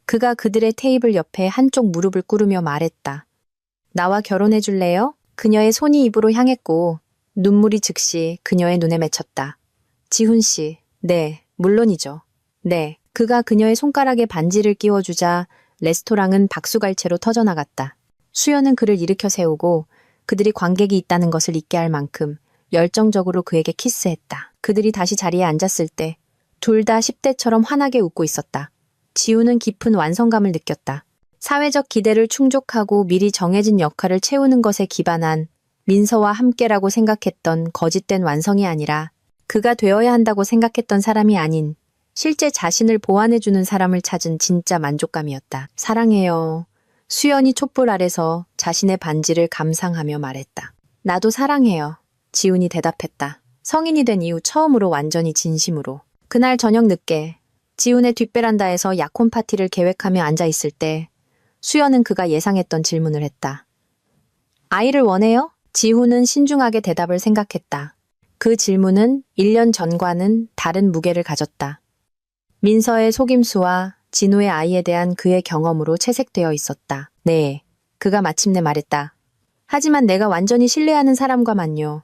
그가 그들의 테이블 옆에 한쪽 무릎을 꿇으며 말했다. 나와 결혼해 줄래요? 그녀의 손이 입으로 향했고 눈물이 즉시 그녀의 눈에 맺혔다. 지훈 씨. 네, 물론이죠. 네. 그가 그녀의 손가락에 반지를 끼워주자 레스토랑은 박수갈채로 터져나갔다. 수연은 그를 일으켜 세우고 그들이 관객이 있다는 것을 잊게 할 만큼 열정적으로 그에게 키스했다. 그들이 다시 자리에 앉았을 때 둘 다 10대처럼 환하게 웃고 있었다. 지우는 깊은 완성감을 느꼈다. 사회적 기대를 충족하고 미리 정해진 역할을 채우는 것에 기반한 민서와 함께라고 생각했던 거짓된 완성이 아니라 그가 되어야 한다고 생각했던 사람이 아닌 실제 자신을 보완해주는 사람을 찾은 진짜 만족감이었다. 사랑해요. 수연이 촛불 아래서 자신의 반지를 감상하며 말했다. 나도 사랑해요. 지훈이 대답했다. 성인이 된 이후 처음으로 완전히 진심으로. 그날 저녁 늦게 지훈의 뒷베란다에서 약혼 파티를 계획하며 앉아있을 때 수연은 그가 예상했던 질문을 했다. 아이를 원해요? 지훈은 신중하게 대답을 생각했다. 그 질문은 1년 전과는 다른 무게를 가졌다. 민서의 속임수와 진우의 아이에 대한 그의 경험으로 채색되어 있었다. 네, 그가 마침내 말했다. 하지만 내가 완전히 신뢰하는 사람과만요.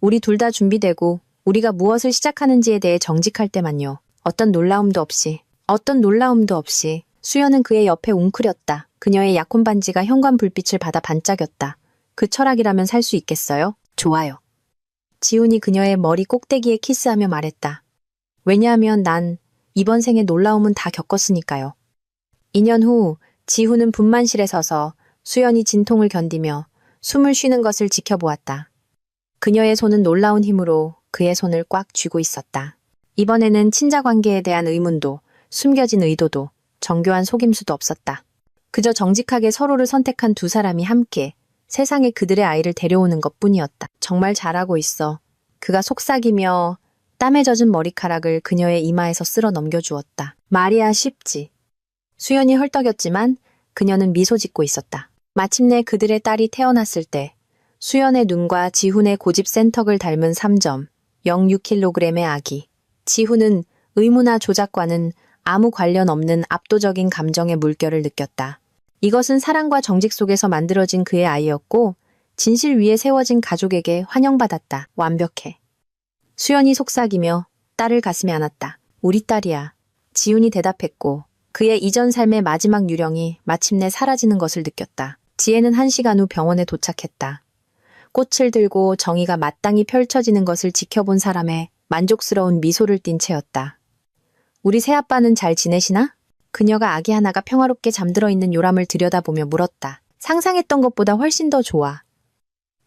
우리 둘 다 준비되고 우리가 무엇을 시작하는지에 대해 정직할 때만요. 어떤 놀라움도 없이 수연은 그의 옆에 웅크렸다. 그녀의 약혼 반지가 현관 불빛을 받아 반짝였다. 그 철학이라면 살 수 있겠어요? 좋아요. 지훈이 그녀의 머리 꼭대기에 키스하며 말했다. 왜냐하면 난 이번 생의 놀라움은 다 겪었으니까요. 2년 후 지훈은 분만실에 서서 수연이 진통을 견디며 숨을 쉬는 것을 지켜보았다. 그녀의 손은 놀라운 힘으로 그의 손을 꽉 쥐고 있었다. 이번에는 친자 관계에 대한 의문도 숨겨진 의도도 정교한 속임수도 없었다. 그저 정직하게 서로를 선택한 두 사람이 함께 세상에 그들의 아이를 데려오는 것뿐이었다. 정말 잘하고 있어. 그가 속삭이며 땀에 젖은 머리카락을 그녀의 이마에서 쓸어 넘겨주었다. 말이야 쉽지. 수연이 헐떡였지만 그녀는 미소 짓고 있었다. 마침내 그들의 딸이 태어났을 때 수연의 눈과 지훈의 고집 센턱을 닮은 3.06kg의 아기. 지훈은 의무나 조작과는 아무 관련 없는 압도적인 감정의 물결을 느꼈다. 이것은 사랑과 정직 속에서 만들어진 그의 아이였고 진실 위에 세워진 가족에게 환영받았다. 완벽해. 수연이 속삭이며 딸을 가슴에 안았다. 우리 딸이야. 지훈이 대답했고 그의 이전 삶의 마지막 유령이 마침내 사라지는 것을 느꼈다. 지혜는 1시간 후 병원에 도착했다. 꽃을 들고 정의가 마땅히 펼쳐지는 것을 지켜본 사람의 만족스러운 미소를 띤 채였다. 우리 새아빠는 잘 지내시나? 그녀가 아기 하나가 평화롭게 잠들어 있는 요람을 들여다보며 물었다. 상상했던 것보다 훨씬 더 좋아.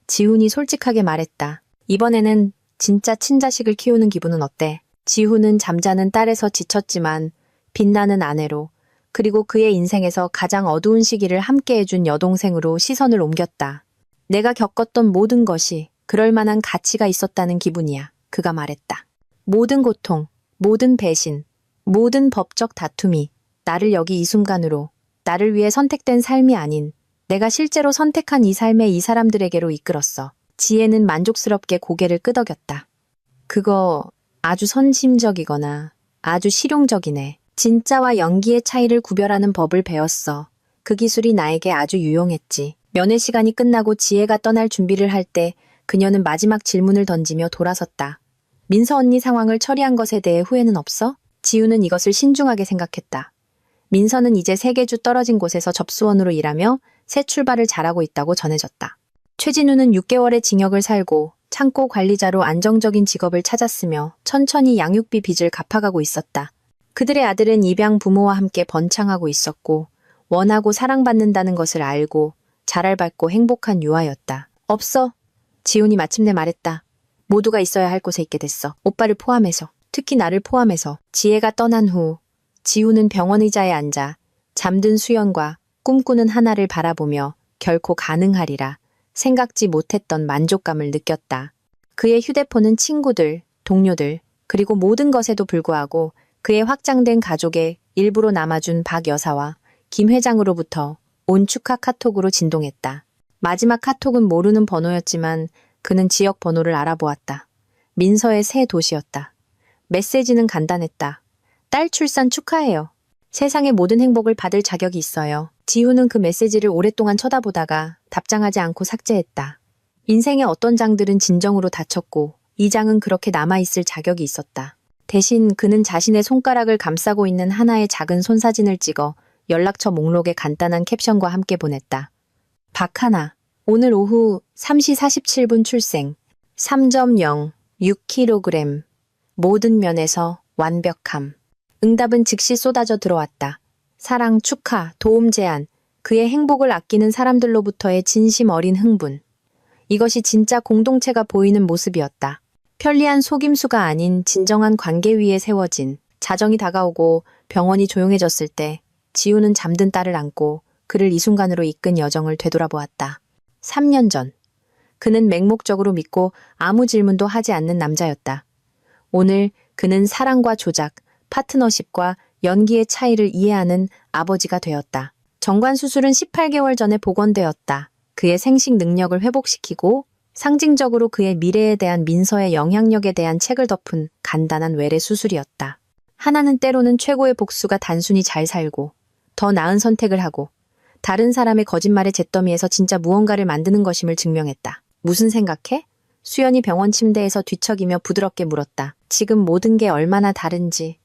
지훈이 솔직하게 말했다. 이번에는 진짜 친자식을 키우는 기분은 어때? 지훈은 잠자는 딸에서 지쳤지만 빛나는 아내로 그리고 그의 인생에서 가장 어두운 시기를 함께 해준 여동생으로 시선을 옮겼다. 내가 겪었던 모든 것이 그럴 만한 가치가 있었다는 기분이야. 그가 말했다. 모든 고통, 모든 배신, 모든 법적 다툼이 나를 여기 이 순간으로 나를 위해 선택된 삶이 아닌 내가 실제로 선택한 이 삶의 이 사람들에게로 이끌었어. 지혜는 만족스럽게 고개를 끄덕였다. 그거 아주 선심적이거나 아주 실용적이네. 진짜와 연기의 차이를 구별하는 법을 배웠어. 그 기술이 나에게 아주 유용했지. 면회 시간이 끝나고 지혜가 떠날 준비를 할 때 그녀는 마지막 질문을 던지며 돌아섰다. 민서 언니 상황을 처리한 것에 대해 후회는 없어? 지우는 이것을 신중하게 생각했다. 민서는 이제 3개 주 떨어진 곳에서 접수원으로 일하며 새 출발을 잘하고 있다고 전해졌다. 최진우는 6개월의 징역을 살고 창고 관리자로 안정적인 직업을 찾았으며 천천히 양육비 빚을 갚아가고 있었다. 그들의 아들은 입양 부모와 함께 번창하고 있었고 원하고 사랑받는다는 것을 알고 자랄받고 행복한 유아였다. 없어. 지훈이 마침내 말했다. 모두가 있어야 할 곳에 있게 됐어. 오빠를 포함해서. 특히 나를 포함해서. 지혜가 떠난 후 지훈은 병원 의자에 앉아 잠든 수연과 꿈꾸는 하나를 바라보며 결코 가능하리라 생각지 못했던 만족감을 느꼈다. 그의 휴대폰은 친구들, 동료들, 그리고 모든 것에도 불구하고 그의 확장된 가족의 일부로 남아준 박 여사와 김 회장으로부터 온 축하 카톡으로 진동했다. 마지막 카톡은 모르는 번호였지만 그는 지역 번호를 알아보았다. 민서의 새 도시였다. 메시지는 간단했다. 딸 출산 축하해요. 세상의 모든 행복을 받을 자격이 있어요. 지훈은 그 메시지를 오랫동안 쳐다보다가 답장하지 않고 삭제했다. 인생의 어떤 장들은 진정으로 다쳤고 이 장은 그렇게 남아있을 자격이 있었다. 대신 그는 자신의 손가락을 감싸고 있는 하나의 작은 손사진을 찍어 연락처 목록에 간단한 캡션과 함께 보냈다. 박하나, 오늘 오후 3시 47분 출생, 3.0, 6kg, 모든 면에서 완벽함. 응답은 즉시 쏟아져 들어왔다. 사랑, 축하, 도움 제안, 그의 행복을 아끼는 사람들로부터의 진심 어린 흥분. 이것이 진짜 공동체가 보이는 모습이었다. 편리한 속임수가 아닌 진정한 관계 위에 세워진. 자정이 다가오고 병원이 조용해졌을 때 지우는 잠든 딸을 안고 그를 이 순간으로 이끈 여정을 되돌아보았다. 3년 전, 그는 맹목적으로 믿고 아무 질문도 하지 않는 남자였다. 오늘 그는 사랑과 조작, 파트너십과 연기의 차이를 이해하는 아버지가 되었다. 정관 수술은 18개월 전에 복원되었다. 그의 생식 능력을 회복시키고 상징적으로 그의 미래에 대한 민서의 영향력에 대한 책을 덮은 간단한 외래 수술이었다. 하나는 때로는 최고의 복수가 단순히 잘 살고 더 나은 선택을 하고 다른 사람의 거짓말의 잿더미에서 진짜 무언가를 만드는 것임을 증명했다. 무슨 생각해? 수연이 병원 침대에서 뒤척이며 부드럽게 물었다. 지금 모든 게 얼마나 다른지.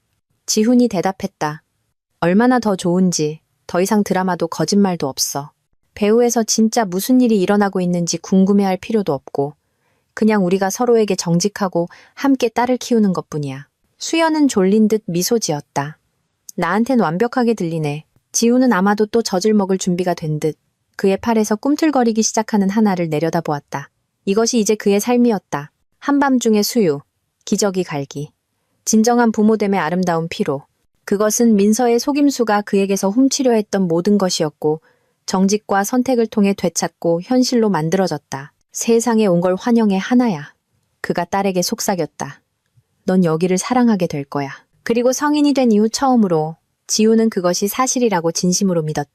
지훈이 대답했다. 얼마나 더 좋은지. 더 이상 드라마도 거짓말도 없어. 배우에서 진짜 무슨 일이 일어나고 있는지 궁금해할 필요도 없고 그냥 우리가 서로에게 정직하고 함께 딸을 키우는 것뿐이야. 수연은 졸린 듯 미소 지었다. 나한텐 완벽하게 들리네. 지우는 아마도 또 젖을 먹을 준비가 된 듯 그의 팔에서 꿈틀거리기 시작하는 하나를 내려다보았다. 이것이 이제 그의 삶이었다. 한밤중의 수유, 기저귀 갈기, 진정한 부모됨의 아름다운 피로. 그것은 민서의 속임수가 그에게서 훔치려 했던 모든 것이었고 정직과 선택을 통해 되찾고 현실로 만들어졌다. 세상에 온 걸 환영해 하나야. 그가 딸에게 속삭였다. 넌 여기를 사랑하게 될 거야. 그리고 성인이 된 이후 처음으로 지우는 그것이 사실이라고 진심으로 믿었다.